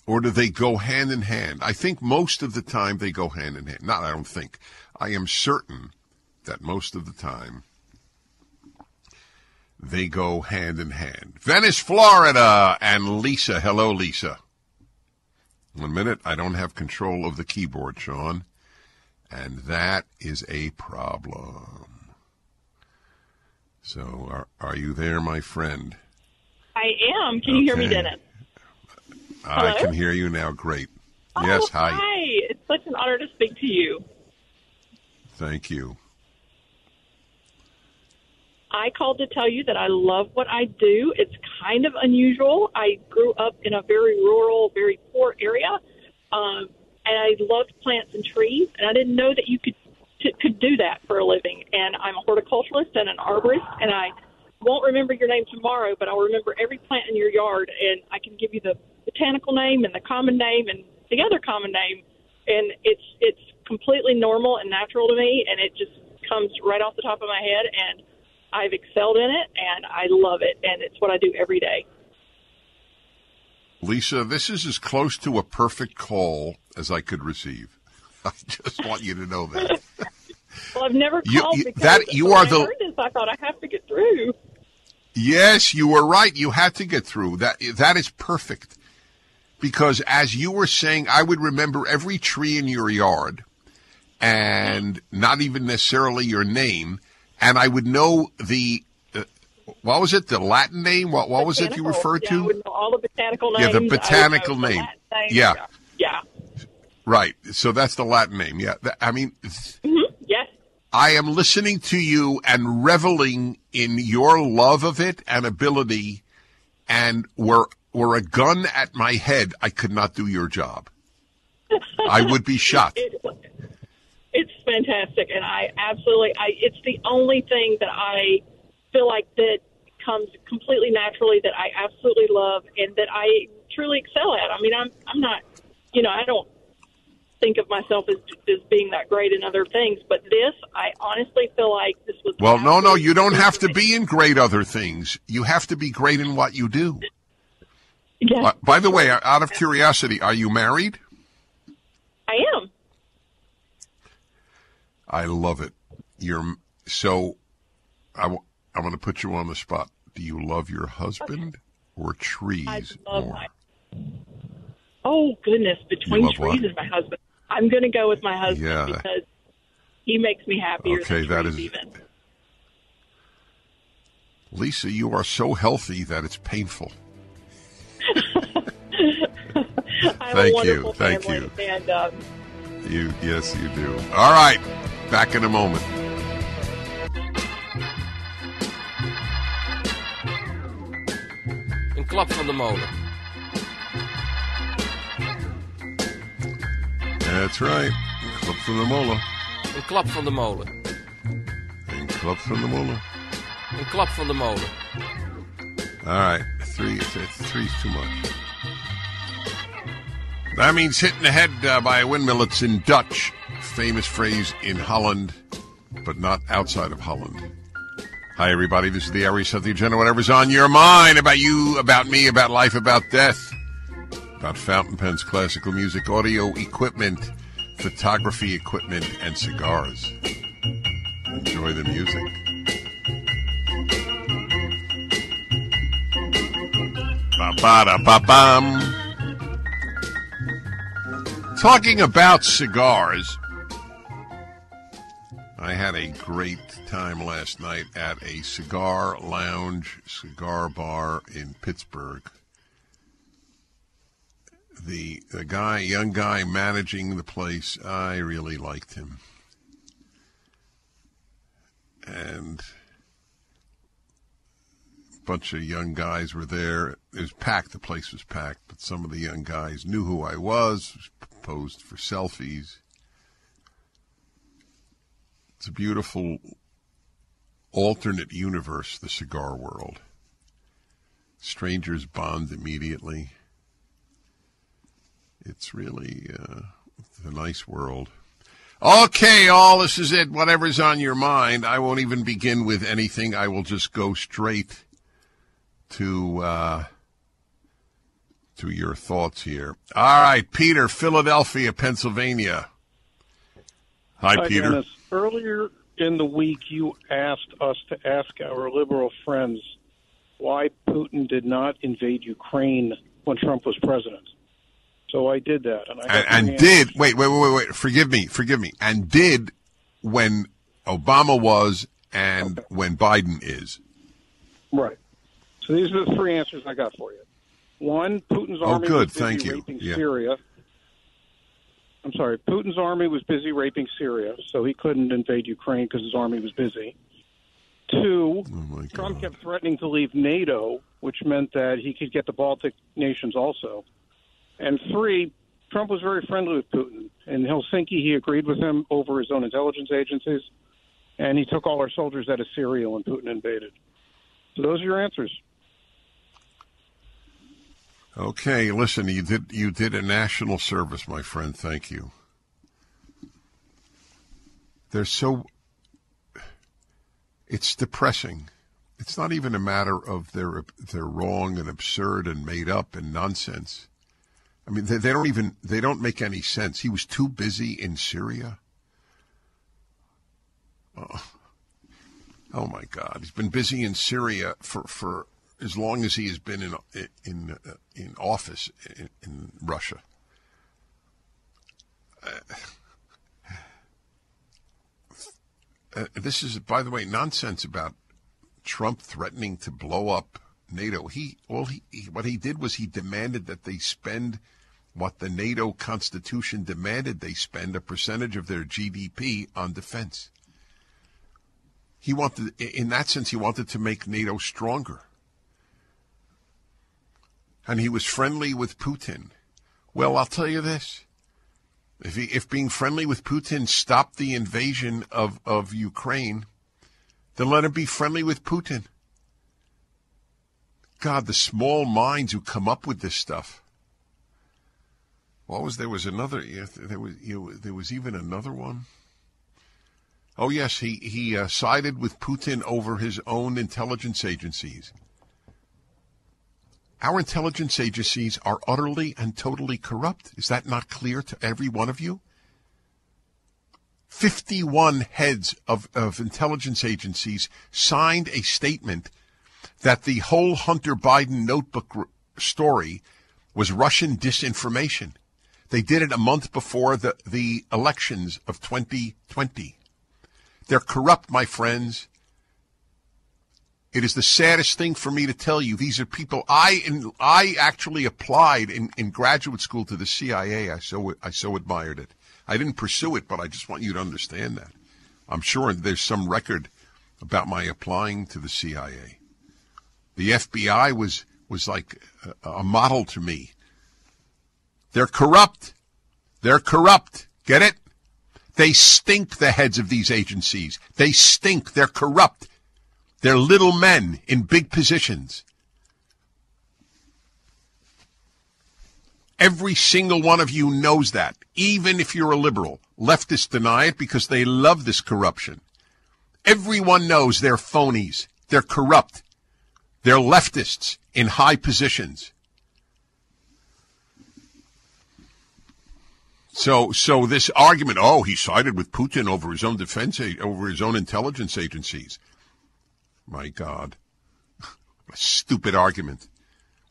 Or do they go hand in hand? I think most of the time they go hand in hand. I don't think. I am certain that most of the time they go hand in hand. Venice, Florida, and Lisa. Hello, Lisa. 1 minute. I don't have control of the keyboard, Sean, and that is a problem. So are you there, my friend? I am. Can you hear me, Dennis? I can hear you now. Great. Oh, yes, hi. Hi. It's such an honor to speak to you. Thank you. I called to tell you that I love what I do. It's kind of unusual. I grew up in a very rural, very poor area, and I loved plants and trees, and I didn't know that you could do that for a living. And I'm a horticulturalist and an arborist, and I won't remember your name tomorrow, but I'll remember every plant in your yard, and I can give you the botanical name and the common name and the other common name, and it's completely normal and natural to me, and it just comes right off the top of my head, and I've excelled in it, and I love it, and it's what I do every day. Lisa, this is as close to a perfect call as I could receive. I just want you to know that. Well, I've never called because I heard this, I thought I have to get through. Yes, you were right. You had to get through. That is perfect. Because as you were saying, I would remember every tree in your yard and not even necessarily your name. And I would know what was it, the Latin name? What was it you referred to? I would know all the botanical names. Yeah, the botanical name. Yeah. Yeah. Right. So that's the Latin name. Yeah. Yes. I am listening to you and reveling in your love of it and ability, and were a gun at my head, I could not do your job. I would be shot. It's fantastic, and it's the only thing that I feel like that comes completely naturally that I absolutely love and that I truly excel at. I mean, I'm not, I don't think of myself as being that great in other things, but this, I honestly feel like this was... Well, no, you don't have to be in great other things. You have to be great in what you do. Yes. By the way, out of curiosity, are you married? I am. I love it. I'm going to put you on the spot. Do you love your husband or trees more? Oh, goodness. Between trees and my husband. I'm going to go with my husband because he makes me happier than trees even. Lisa, you are so healthy that it's painful. Thank you. And, yes, you do. All right. Back in a moment. Een klap van de molen. That's right. Een klap van de molen. Een klap van de molen. Een klap van de molen. Een klap van de molen. All right. Three's too much. That means hitting the head by a windmill. It's in Dutch. Famous phrase in Holland, but not outside of Holland. Hi, everybody. This is the Aries of the Agenda. Whatever's on your mind about you, about me, about life, about death, about fountain pens, classical music, audio equipment, photography equipment, and cigars. Enjoy the music. Ba-ba-da-ba-bam. Talking about cigars, I had a great time last night at a cigar lounge, cigar bar in Pittsburgh. The young guy managing the place, I really liked him. And a bunch of young guys were there. It was packed. The place was packed, but some of the young guys knew who I was, posed for selfies. It's a beautiful alternate universe, the cigar world. Strangers bond immediately. It's really a nice world. Okay, all, this is it. Whatever's on your mind. I won't even begin with anything. I will just go straight to your thoughts here. All right, Peter, Philadelphia, Pennsylvania. Hi, Peter. Dennis. Earlier in the week, you asked us to ask our liberal friends why Putin did not invade Ukraine when Trump was president. So I did that. And did, wait, forgive me, and did when Obama was and when Biden is. Right. So these are the three answers I got for you. One, Putin's army was busy raping Syria. I'm sorry, Putin's army was busy raping Syria, so he couldn't invade Ukraine because his army was busy. Two, Trump kept threatening to leave NATO, which meant that he could get the Baltic nations also. And three, Trump was very friendly with Putin. In Helsinki, he agreed with him over his own intelligence agencies, and he took all our soldiers out of Syria when Putin invaded. So those are your answers. Okay, listen, you did a national service, my friend. Thank you. It's depressing. It's not even a matter of they're wrong and absurd and made up and nonsense. I mean, they don't make any sense. He was too busy in Syria. Oh my God, he's been busy in Syria for as long as he has been in office in Russia. This is, by the way, nonsense about Trump threatening to blow up NATO. What he did was he demanded that they spend what the NATO Constitution demanded they spend, a percentage of their GDP on defense. In that sense, he wanted to make NATO stronger. And he was friendly with Putin. Well, I'll tell you this. If being friendly with Putin stopped the invasion of Ukraine, then let him be friendly with Putin. God, the small minds who come up with this stuff. There was even another one. Oh, yes, he sided with Putin over his own intelligence agencies. Our intelligence agencies are utterly and totally corrupt. Is that not clear to every one of you? 51 heads of intelligence agencies signed a statement that the whole Hunter Biden notebook story was Russian disinformation. They did it a month before the elections of 2020. They're corrupt, my friends. It is the saddest thing for me to tell you. These are people. I actually applied in graduate school to the CIA. I so admired it. I didn't pursue it, but I just want you to understand that. I'm sure there's some record about my applying to the CIA. The FBI was like a model to me. They're corrupt. They're corrupt. Get it? They stink, the heads of these agencies. They stink. They're corrupt. They're little men in big positions. Every single one of you knows that, even if you're a liberal. Leftists deny it because they love this corruption. Everyone knows they're phonies. They're corrupt. They're leftists in high positions. So this argument, he sided with Putin over his own defense, over his own intelligence agencies. My God. A stupid argument.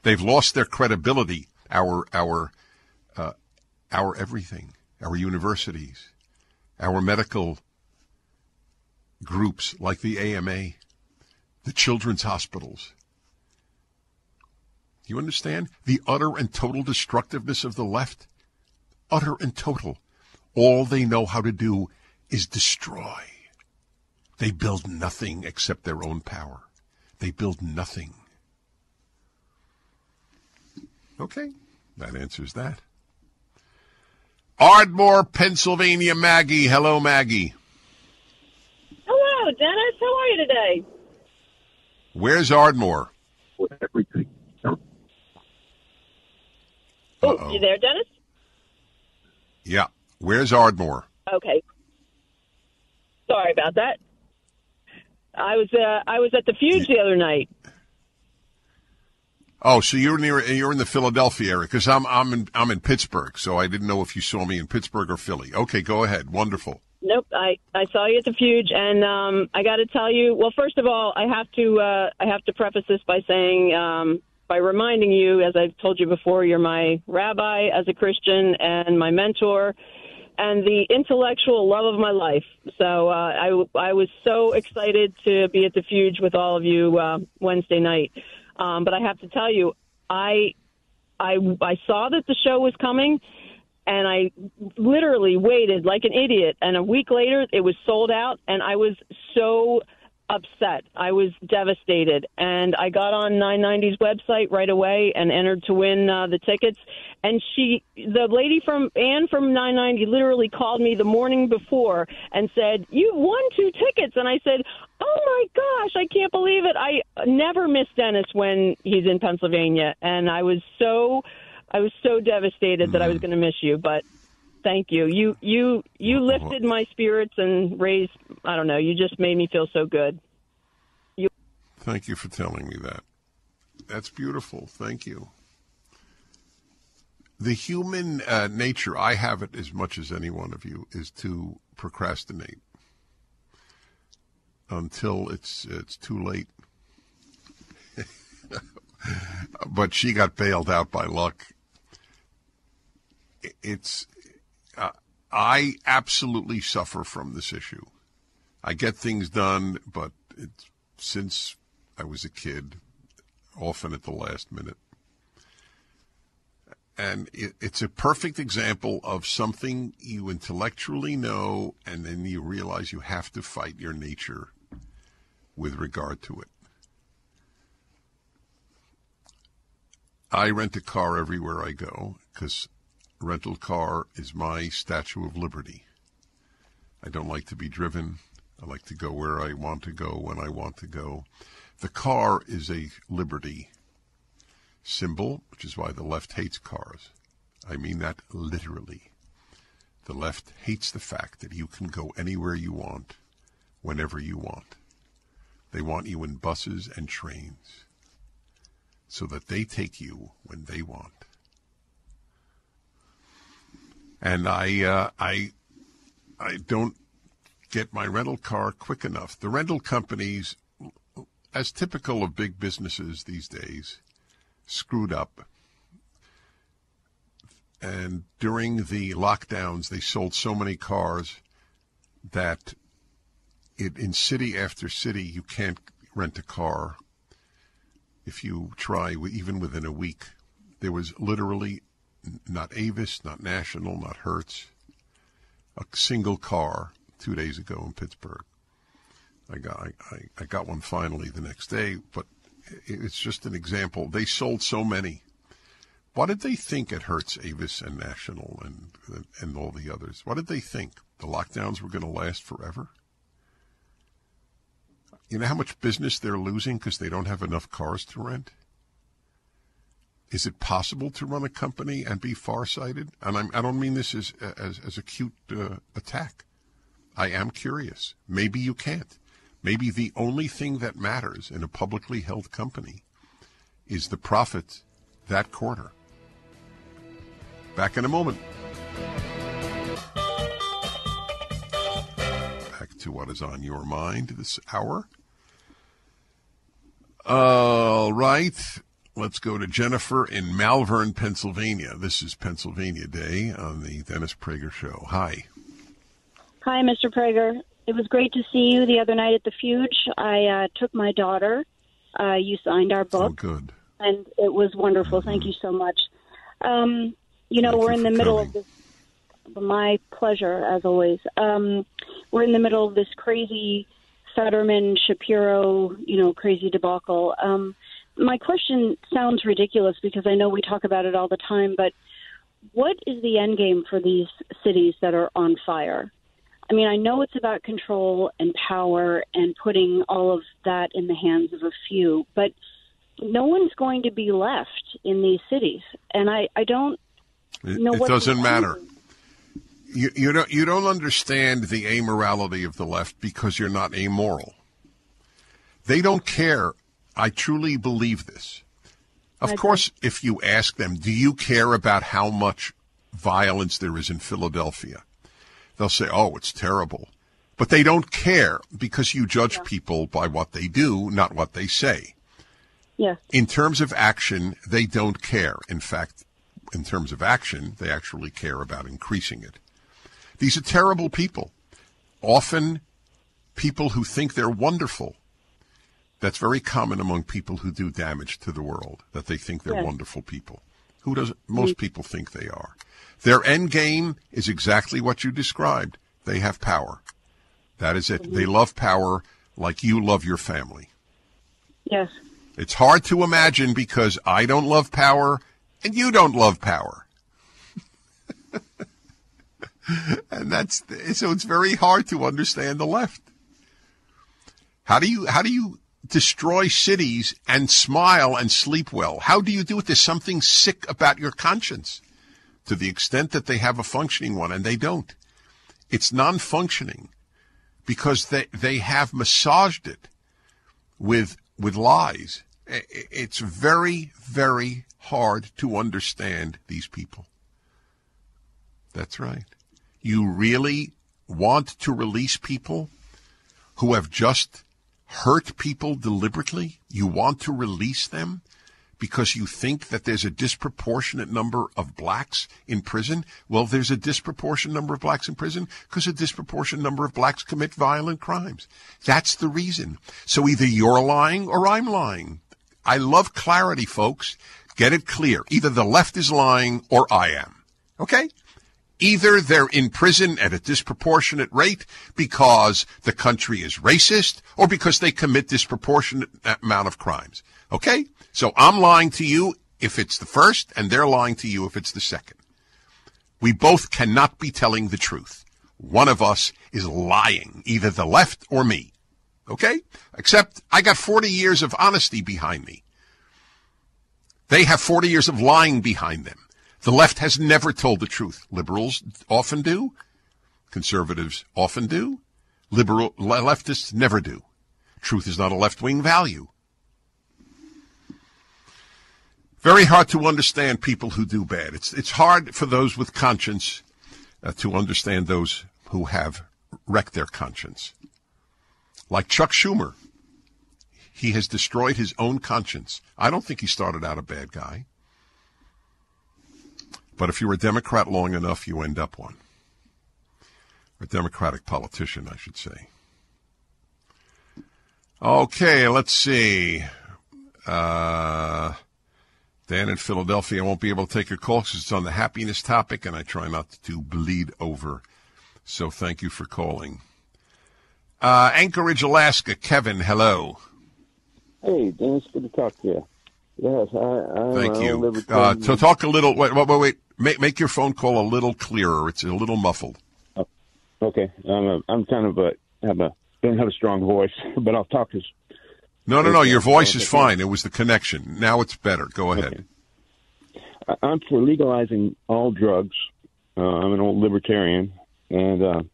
They've lost their credibility. Our everything, our universities, our medical groups like the AMA, the children's hospitals. You understand the utter and total destructiveness of the left? Utter and total. All they know how to do is destroy. They build nothing except their own power. They build nothing. Okay, that answers that. Ardmore, Pennsylvania, Maggie. Hello, Maggie. Hello, Dennis. How are you today? Where's Ardmore? With everything. Oh, you there, Dennis? Yeah. Where's Ardmore? Okay. Sorry about that. I was at the Fuge the other night. Oh, so you're in the Philadelphia area, because I'm in Pittsburgh, so I didn't know if you saw me in Pittsburgh or Philly. Okay, go ahead. Wonderful. Nope, I saw you at the Fuge, and I got to tell you. Well, first of all, I have to preface this by saying, by reminding you, as I've told you before, you're my rabbi as a Christian and my mentor, and the intellectual love of my life. So I was so excited to be at the Fuge with all of you Wednesday night. But I have to tell you, I saw that the show was coming, and I literally waited like an idiot. And a week later, it was sold out, and I was so upset. I was devastated. And I got on 990's website right away and entered to win the tickets. And the lady Ann from 990 literally called me the morning before and said, "You won 2 tickets." And I said, "Oh my gosh, I can't believe it. I never miss Dennis when he's in Pennsylvania." And I was so devastated that I was going to miss you, but thank you. You lifted my spirits and raised, I don't know, you just made me feel so good. Thank you for telling me that. That's beautiful. Thank you. The human nature, I have it as much as any one of you, is to procrastinate until it's too late. But she got bailed out by luck. I absolutely suffer from this issue. I get things done, but since I was a kid, often at the last minute. And it's a perfect example of something you intellectually know, and then you realize you have to fight your nature with regard to it. I rent a car everywhere I go because rental car is my Statue of Liberty. I don't like to be driven. I like to go where I want to go when I want to go. The car is a liberty symbol, which is why the left hates cars. I mean that literally. The left hates the fact that you can go anywhere you want, whenever you want. They want you in buses and trains so that they take you when they want. And I don't get my rental car quick enough. The rental companies, as typical of big businesses these days, screwed up. And during the lockdowns, they sold so many cars that in city after city, you can't rent a car. If you try, even within a week, there was literally not Avis, not National, not Hertz, a single car 2 days ago in Pittsburgh. I got one finally the next day, but it's just an example. They sold so many. What did they think at Hertz, Avis, and National, and all the others? What did they think? The lockdowns were going to last forever? You know how much business they're losing because they don't have enough cars to rent? Is it possible to run a company and be farsighted? And I don't mean this as a cute attack. I am curious. Maybe you can't. Maybe the only thing that matters in a publicly held company is the profit that quarter. Back in a moment. Back to what is on your mind this hour. All right. Let's go to Jennifer in Malvern, Pennsylvania. This is Pennsylvania Day on the Dennis Prager Show. Hi. Hi, Mr. Prager. It was great to see you the other night at the Fuge. I took my daughter. You signed our book. Oh, good. And it was wonderful. Mm-hmm. Thank you so much. We're in the middle of this. My pleasure, as always. We're in the middle of this crazy Fetterman-Shapiro, crazy debacle. My question sounds ridiculous because I know we talk about it all the time, but what is the end game for these cities that are on fire? I mean, I know it's about control and power and putting all of that in the hands of a few, but no one's going to be left in these cities. And I don't know what... It doesn't matter. You don't understand the amorality of the left because you're not amoral. They don't care. I truly believe this. Of course, if you ask them, do you care about how much violence there is in Philadelphia? They'll say, oh, it's terrible. But they don't care because you judge people by what they do, not what they say. Yes. In terms of action, they don't care. In fact, in terms of action, they actually care about increasing it. These are terrible people, often people who think they're wonderful. That's very common among people who do damage to the world, that they think they're wonderful people. Who doesn't? Most people think they are. Their end game is exactly what you described. They have power. That is it. They love power like you love your family. Yes. It's hard to imagine because I don't love power and you don't love power. And so it's very hard to understand the left. How do you destroy cities and smile and sleep well? How do you do it? There's something sick about your conscience to the extent that they have a functioning one and they don't. It's non-functioning because they have massaged it with lies. It's very, very hard to understand these people. That's right. You really want to release people who have just hurt people deliberately? You want to release them because you think that there's a disproportionate number of blacks in prison? Well, there's a disproportionate number of blacks in prison because a disproportionate number of blacks commit violent crimes. That's the reason. So either you're lying or I'm lying. I love clarity, folks. Get it clear. Either the left is lying or I am. Okay? Either they're in prison at a disproportionate rate because the country is racist or because they commit disproportionate amount of crimes. Okay? So I'm lying to you if it's the first, and they're lying to you if it's the second. We both cannot be telling the truth. One of us is lying, either the left or me. Okay? Except I got 40 years of honesty behind me. They have 40 years of lying behind them. The left has never told the truth. Liberals often do. Conservatives often do. Leftists never do. Truth is not a left-wing value. Very hard to understand people who do bad. It's hard for those with conscience to understand those who have wreck their conscience. Like Chuck Schumer. He has destroyed his own conscience. I don't think he started out a bad guy. But if you're a Democrat long enough, you end up one. A Democratic politician, I should say. Okay, let's see. Dan in Philadelphia, I won't be able to take your call because it's on the happiness topic, and I try not to bleed over. So thank you for calling. Anchorage, Alaska, Kevin, hello. Hey, Dennis, good to talk to you. Yes, thank you. To talk a little. Wait. Make your phone call a little clearer. It's a little muffled. Oh, okay, I'm kind of don't have a strong voice, but I'll talk as. No. Your voice is fine. It was the connection. Now it's better. Go ahead. Okay. I'm for legalizing all drugs. I'm an old libertarian, and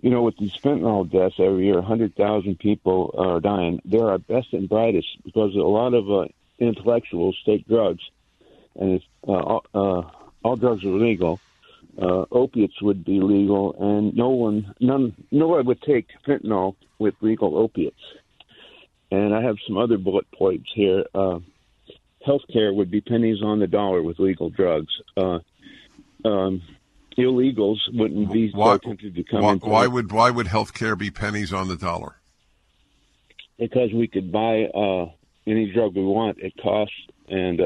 with these fentanyl deaths every year, 100,000 people are dying. They're our best and brightest because a lot of intellectuals take drugs, and it's, all drugs are legal. Opiates would be legal, and no one would take fentanyl with legal opiates. And I have some other bullet points here. Healthcare would be pennies on the dollar with legal drugs. Illegals wouldn't be so tempted to come into why would healthcare be pennies on the dollar? Because we could buy any drug we want at cost, and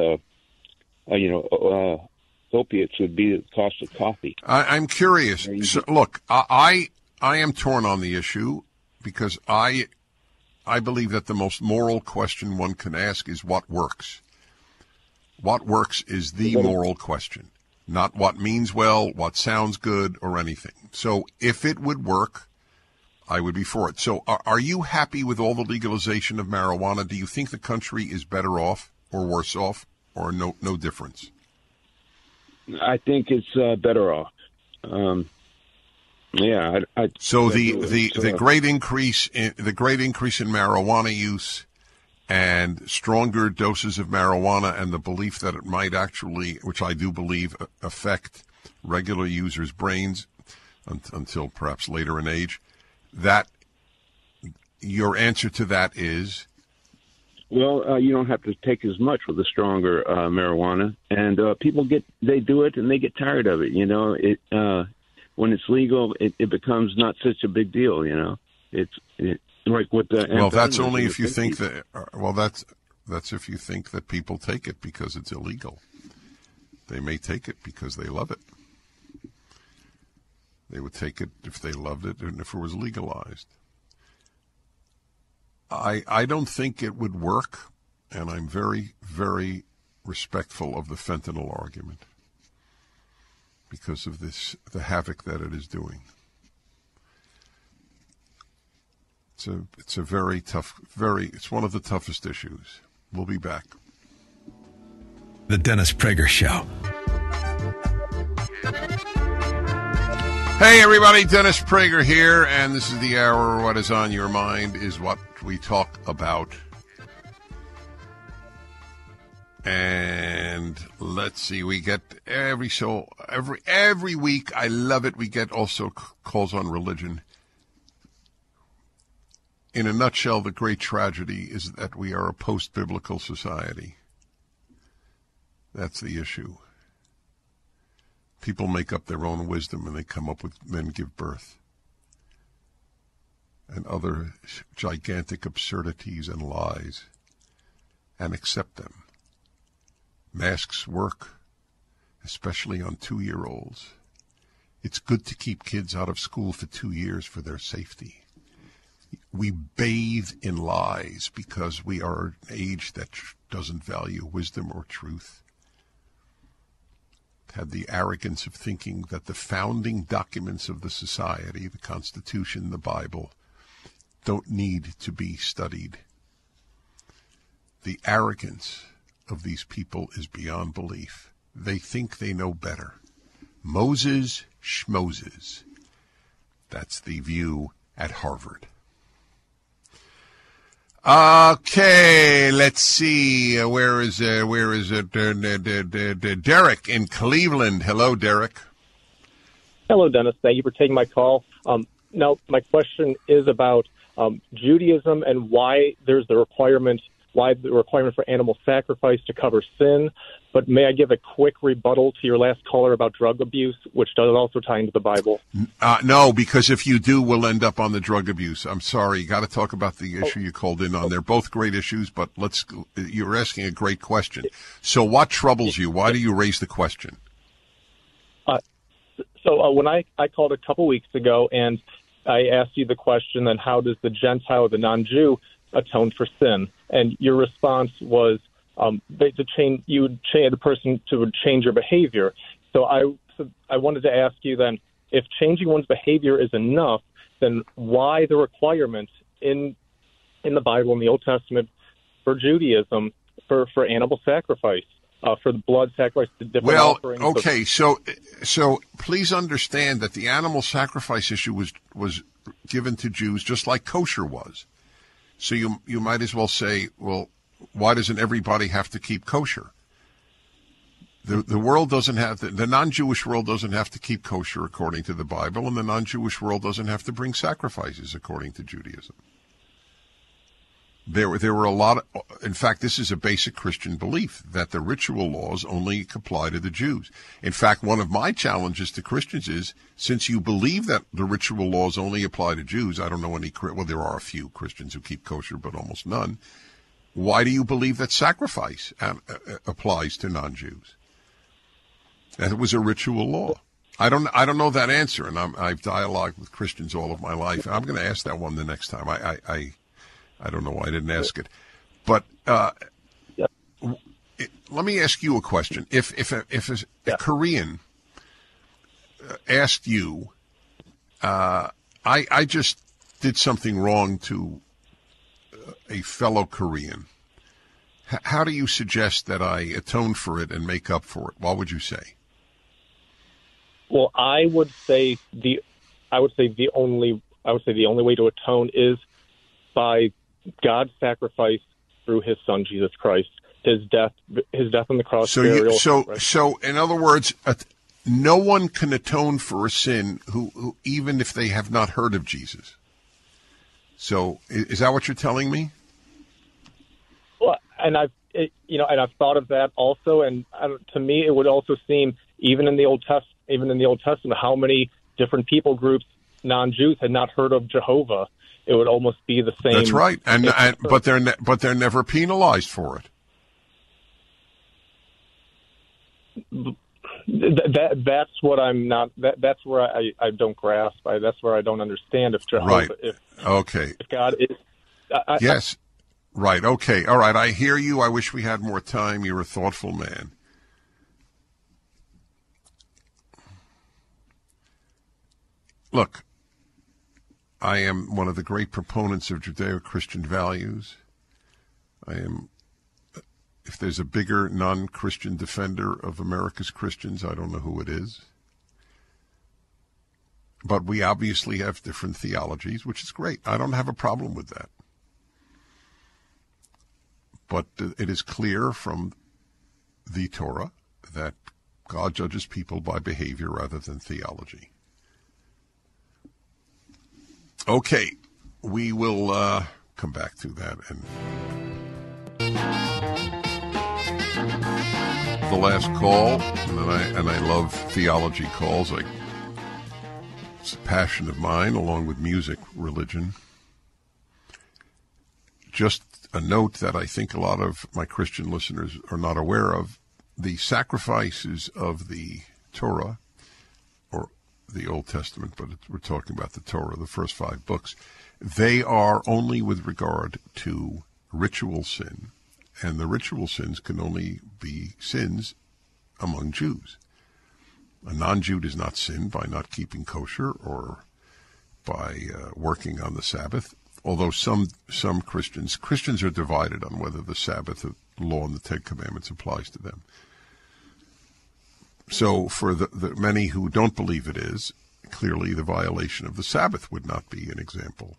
opiates would be the cost of coffee. I'm curious. So, look, I am torn on the issue because I believe that the most moral question one can ask is what works. What works is the moral question. Not what means well, what sounds good, or anything. So if it would work, I would be for it. So are you happy with all the legalization of marijuana? Do you think the country is better off or worse off, or no difference? I think it's better off. So the great increase in marijuana use and stronger doses of marijuana and the belief that it might actually, which I do believe, affect regular users' brains until perhaps later in age, that your answer to that is? Well, you don't have to take as much with the stronger marijuana, and people they do it and they get tired of it. When it's legal, it becomes not such a big deal. It's like with the. Well, that's only if you think that. Well, that's if you think that people take it because it's illegal. They may take it because they love it. They would take it if they loved it and if it was legalized. I don't think it would work, and I'm very, very respectful of the fentanyl argument because of the havoc that it is doing. It's a very tough, it's one of the toughest issues. We'll be back. The Dennis Prager Show. Hey, everybody, Dennis Prager here, and this is the hour. What is on your mind is what we talk about. And let's see, we get every week, I love it, we get also calls on religion. In a nutshell, the great tragedy is that we are a post-biblical society. That's the issue. People make up their own wisdom and they come up with men give birth. And other gigantic absurdities and lies. And accept them. Masks work, especially on 2-year-olds. It's good to keep kids out of school for 2 years for their safety. We bathe in lies because we are an age that doesn't value wisdom or truth. Had the arrogance of thinking that the founding documents of the society, the Constitution, the Bible, don't need to be studied. The arrogance of these people is beyond belief. They think they know better. Moses schmoses. That's the view at Harvard. Okay, let's see. Where is it? Derek in Cleveland. Hello, Derek. Hello, Dennis. Thank you for taking my call. Now, my question is about Judaism and why there's the requirement for animal sacrifice to cover sin. But may I give a quick rebuttal to your last caller about drug abuse, which does also tie into the Bible? No, because if you do, we'll end up on the drug abuse. I'm sorry. You got to talk about the issue you called in on. They're both great issues, but you're asking a great question. So what troubles you? Why do you raise the question? So when I called a couple weeks ago and I asked you the question, then how does the Gentile, the non-Jew, atone for sin? And your response was you would change the person to change your behavior. So I wanted to ask you then, if changing one's behavior is enough, then why the requirement in the Bible, in the Old Testament, for Judaism, for animal sacrifice, for the blood sacrifice, the different offerings? Well, okay, so please understand that the animal sacrifice issue was given to Jews just like kosher was. So you might as well say, well, why doesn't everybody have to keep kosher? The world doesn't have the non-Jewish world doesn't have to keep kosher according to the Bible, and the non-Jewish world doesn't have to bring sacrifices according to Judaism. There were a lot of, in fact, this is a basic Christian belief that the ritual laws only apply to the Jews. In fact, one of my challenges to Christians is, since you believe that the ritual laws only apply to Jews, I don't know well, there are a few Christians who keep kosher, but almost none. Why do you believe that sacrifice applies to non-Jews? That it was a ritual law. I don't know that answer, and I've dialogued with Christians all of my life. I'm going to ask that one the next time. I don't know why I didn't ask it, but let me ask you a question. If a Korean asked you, I just did something wrong to a fellow Korean, how do you suggest that I atone for it and make up for it? What would you say? Well, I would say the only way to atone is by God's sacrifice through His Son Jesus Christ, His death on the cross. So in other words, no one can atone for a sin who even if they have not heard of Jesus. So is that what you're telling me? Well, and I've thought of that also, and to me, it would also seem even in the Old Testament, how many different people groups, non-Jews, had not heard of Jehovah. It would almost be the same. That's right, but they're never penalized for it. That's what I'm not. That's where I don't grasp. That's where I don't understand if Jehovah. Right. If God is. Yes. Right. Okay. All right. I hear you. I wish we had more time. You're a thoughtful man. Look, I am one of the great proponents of Judeo-Christian values. I am, if there's a bigger non-Christian defender of America's Christians, I don't know who it is. But we obviously have different theologies, which is great. I don't have a problem with that. But it is clear from the Torah that God judges people by behavior rather than theology. Okay, we will come back to that. And the last call, and I love theology calls. It's a passion of mine, along with music, religion. Just a note that I think a lot of my Christian listeners are not aware of. The sacrifices of the Torah, or the Old Testament, but we're talking about the Torah, the first 5 books, they are only with regard to ritual sin, and the ritual sins can only be sins among Jews. A non-Jew does not sin by not keeping kosher or by working on the Sabbath, although some Christians are divided on whether the Sabbath law and the 10 Commandments applies to them. So for the many who don't believe it is, clearly the violation of the Sabbath would not be an example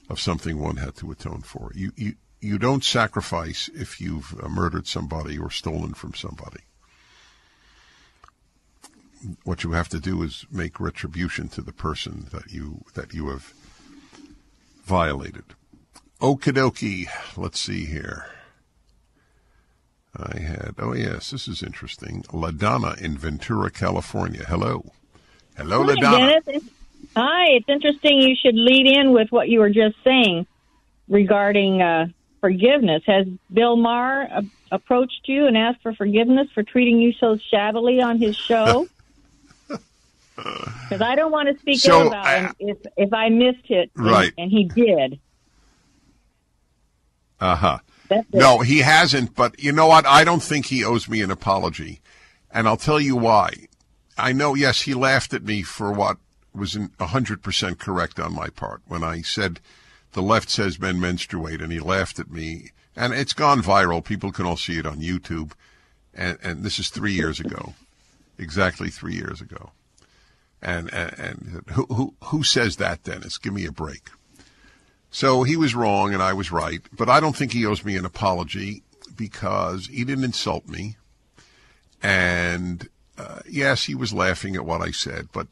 of something one had to atone for. You don't sacrifice if you've murdered somebody or stolen from somebody. what you have to do is make retribution to the person that you have violated. Okie dokie. Let's see here. This is interesting. LaDonna in Ventura, California. Hello. Hello, Hi, LaDonna. Dennis. Hi, it's interesting you should lead in with what you were just saying regarding forgiveness. Has Bill Maher approached you and asked for forgiveness for treating you so shabbily on his show? Because I don't want to speak ill about him if I missed it, right. and he did. Uh-huh. No, he hasn't, but you know what? I don't think he owes me an apology, and I'll tell you why. I know, yes, he laughed at me for what was 100% correct on my part when I said the left says men menstruate, and he laughed at me, and it's gone viral. People can all see it on YouTube, and this is 3 years ago, exactly 3 years ago. And who says that, Dennis? Give me a break. So he was wrong and I was right, but I don't think he owes me an apology because he didn't insult me. And yes, he was laughing at what I said, but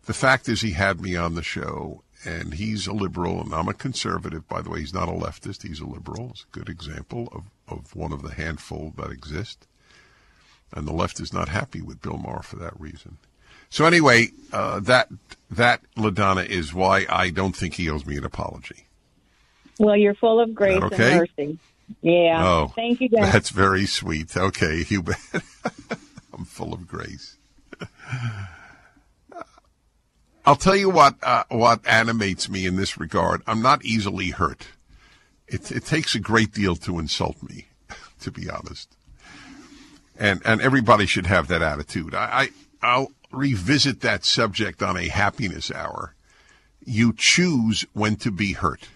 the fact is he had me on the show, and he's a liberal and I'm a conservative. By the way, he's not a leftist. He's a liberal. It's a good example of one of the handful that exist. And the left is not happy with Bill Maher for that reason. So anyway, that LaDonna is why I don't think he owes me an apology. Well, you're full of grace and mercy. Yeah. Oh, thank you, Dennis. That's very sweet. Okay, you bet. I'm full of grace. I'll tell you what animates me in this regard. I'm not easily hurt. It takes a great deal to insult me, to be honest. And everybody should have that attitude. I'll revisit that subject on a happiness hour. You choose when to be hurt,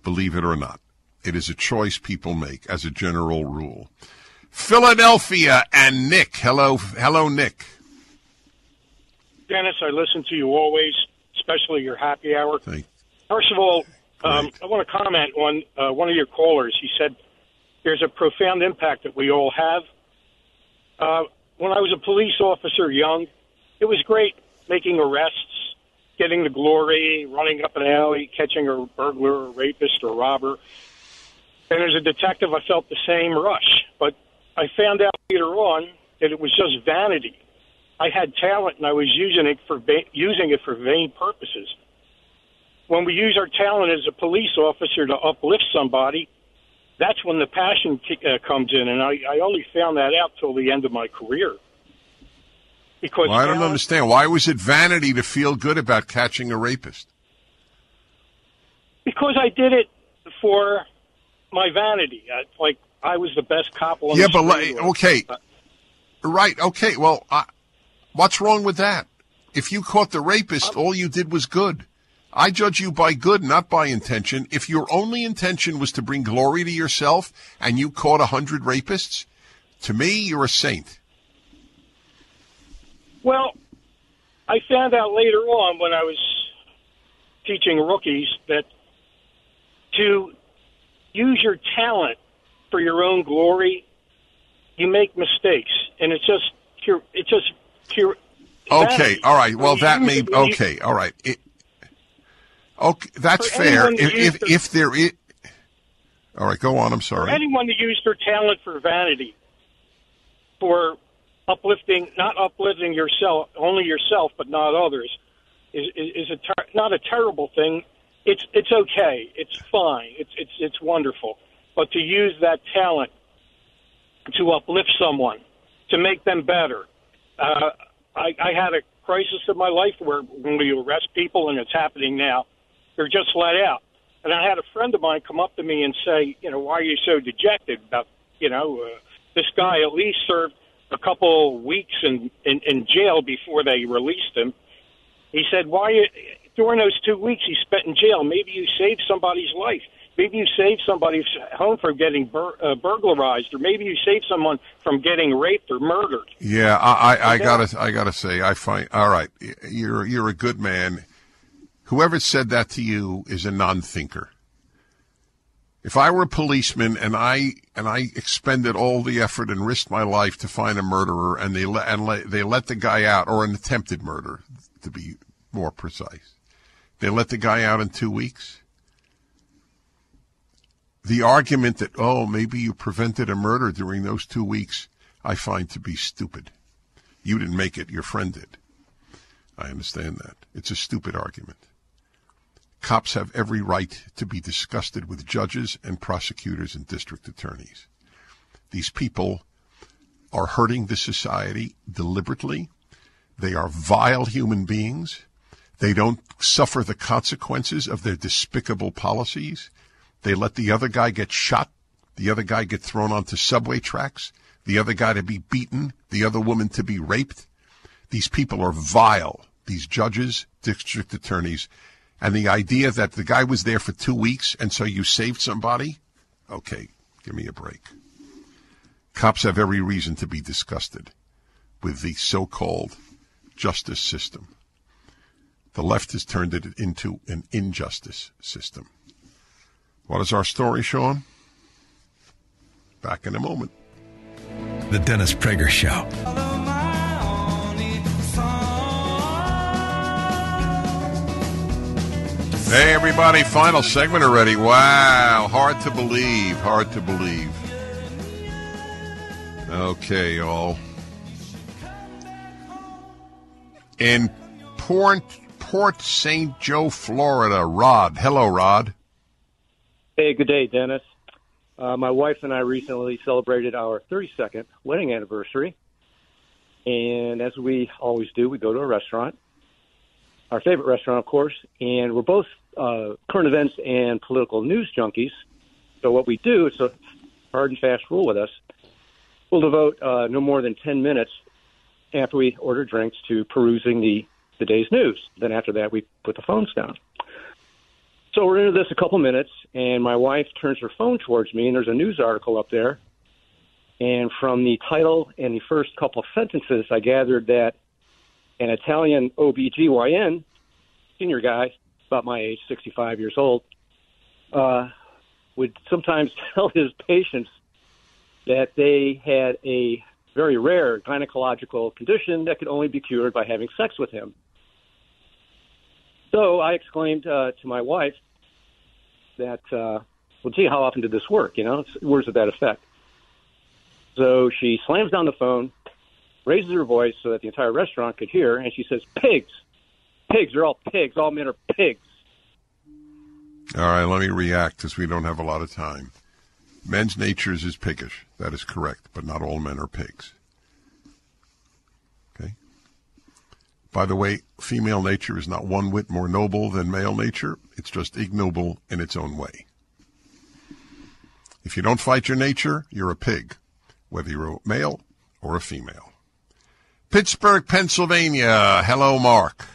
believe it or not. It is a choice people make as a general rule. Philadelphia and Nick. Hello, Nick. Dennis, I listen to you always, especially your happy hour. First of all, I want to comment on one of your callers. He said there's a profound impact that we all have. When I was a police officer young, it was great making arrests, getting the glory, running up an alley, catching a burglar, a rapist, or robber. And as a detective, I felt the same rush. But I found out later on that it was just vanity. I had talent, and I was using it for vain purposes. When we use our talent as a police officer to uplift somebody, that's when the passion comes in. And I only found that out till the end of my career. Because I don't understand. Why was it vanity to feel good about catching a rapist? Because I did it for my vanity. Like, I was the best cop on the street. Right, okay. Well, what's wrong with that? If you caught the rapist, all you did was good. I judge you by good, not by intention. If your only intention was to bring glory to yourself and you caught 100 rapists, to me, you're a saint. Well, I found out later on when I was teaching rookies that to use your talent for your own glory, you make mistakes, and it's just pure. Okay, all right. Well, that may. Okay, all right. Okay, that's fair. If there is. All right, go on. I'm sorry. For anyone to use their talent for vanity, for not uplifting yourself, only yourself, but not others, is not a terrible thing. It's okay. It's fine. It's wonderful. But to use that talent to uplift someone, to make them better. I had a crisis in my life where when we arrest people, and it's happening now, they're just let out. And I had a friend of mine come up to me and say, why are you so dejected about, this guy at least served a couple weeks in jail before they released him. He said, during those 2 weeks he spent in jail, maybe you saved somebody's life. Maybe you saved somebody's home from getting burglarized, or maybe you saved someone from getting raped or murdered. Yeah, I gotta say, I find, all right, you're a good man. Whoever said that to you is a non-thinker. If I were a policeman and I expended all the effort and risked my life to find a murderer, and they let the guy out, or an attempted murder, to be more precise, they let the guy out in 2 weeks. The argument that, oh, maybe you prevented a murder during those 2 weeks, I find to be stupid. You didn't make it, your friend did. I understand that. It's a stupid argument. Cops have every right to be disgusted with judges and prosecutors and district attorneys. These people are hurting the society deliberately. They are vile human beings. They don't suffer the consequences of their despicable policies. They let the other guy get shot, the other guy get thrown onto subway tracks, the other guy to be beaten, the other woman to be raped. These people are vile, these judges, district attorneys. And the idea that the guy was there for 2 weeks and so you saved somebody? Okay, give me a break. Cops have every reason to be disgusted with the so-called justice system. The left has turned it into an injustice system. What is our story, Sean? Back in a moment. The Dennis Prager Show. Hey, everybody, final segment already. Wow, hard to believe, hard to believe. Okay, all. In Port St. Joe, Florida, Rod. Hello, Rod. Hey, good day, Dennis. My wife and I recently celebrated our 32nd wedding anniversary. And as we always do, we go to a restaurant. Our favorite restaurant, of course, and we're both current events and political news junkies. So what we do, it's a hard and fast rule with us, we'll devote no more than 10 minutes after we order drinks to perusing the day's news. Then after that, we put the phones down. So we're into this a couple minutes, and my wife turns her phone towards me, and there's a news article up there. And from the title and the first couple of sentences, I gathered that an Italian OBGYN, senior guy, about my age, 65 years old, would sometimes tell his patients that they had a very rare gynecological condition that could only be cured by having sex with him. So I exclaimed to my wife that, well, gee, how often did this work? You know, words of that effect. So she slams down the phone, raises her voice so that the entire restaurant could hear, and she says, pigs. Pigs, they're all pigs. All men are pigs. All right, let me react because we don't have a lot of time. Men's natures is piggish. That is correct, but not all men are pigs. Okay? By the way, female nature is not one whit more noble than male nature. It's just ignoble in its own way. If you don't fight your nature, you're a pig, whether you're a male or a female. Pittsburgh, Pennsylvania. Hello, Mark.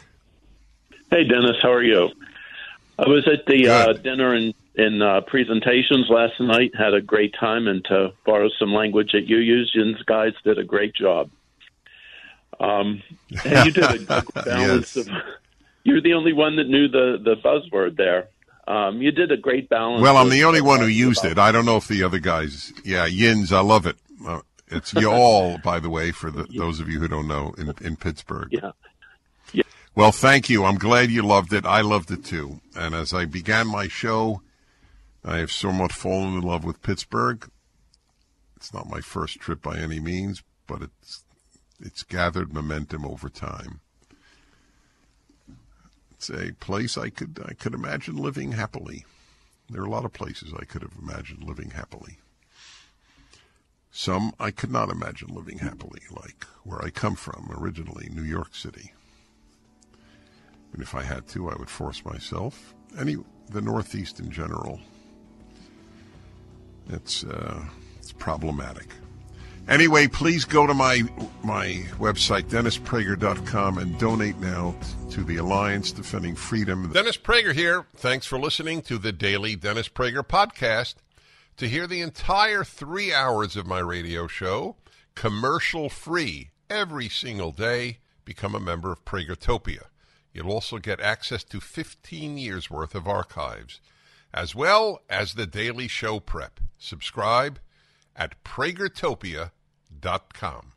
Hey, Dennis. How are you? I was at the dinner and presentations last night. Had a great time, and to borrow some language that you used, you guys did a great job. And you did a good balance of. You're the only one that knew the buzzword there. You did a great balance. Well, I'm the only one who used it. I don't know if the other guys. Yeah, yins. I love it. It's y'all, by the way, for those of you who don't know, in Pittsburgh. Yeah. Well, thank you. I'm glad you loved it. I loved it, too. And as I began my show, I have somewhat fallen in love with Pittsburgh. It's not my first trip by any means, but it's gathered momentum over time. It's a place I could imagine living happily. There are a lot of places I could have imagined living happily. Some I could not imagine living happily, like where I come from originally, New York City. And if I had to, I would force myself. The Northeast in general. It's problematic. Anyway, please go to my website, DennisPrager.com, and donate now to the Alliance Defending Freedom. Dennis Prager here. Thanks for listening to the Daily Dennis Prager Podcast. To hear the entire 3 hours of my radio show, commercial-free, every single day, become a member of Pragertopia. You'll also get access to 15 years' worth of archives. as well as the daily show prep. Subscribe at pragertopia.com.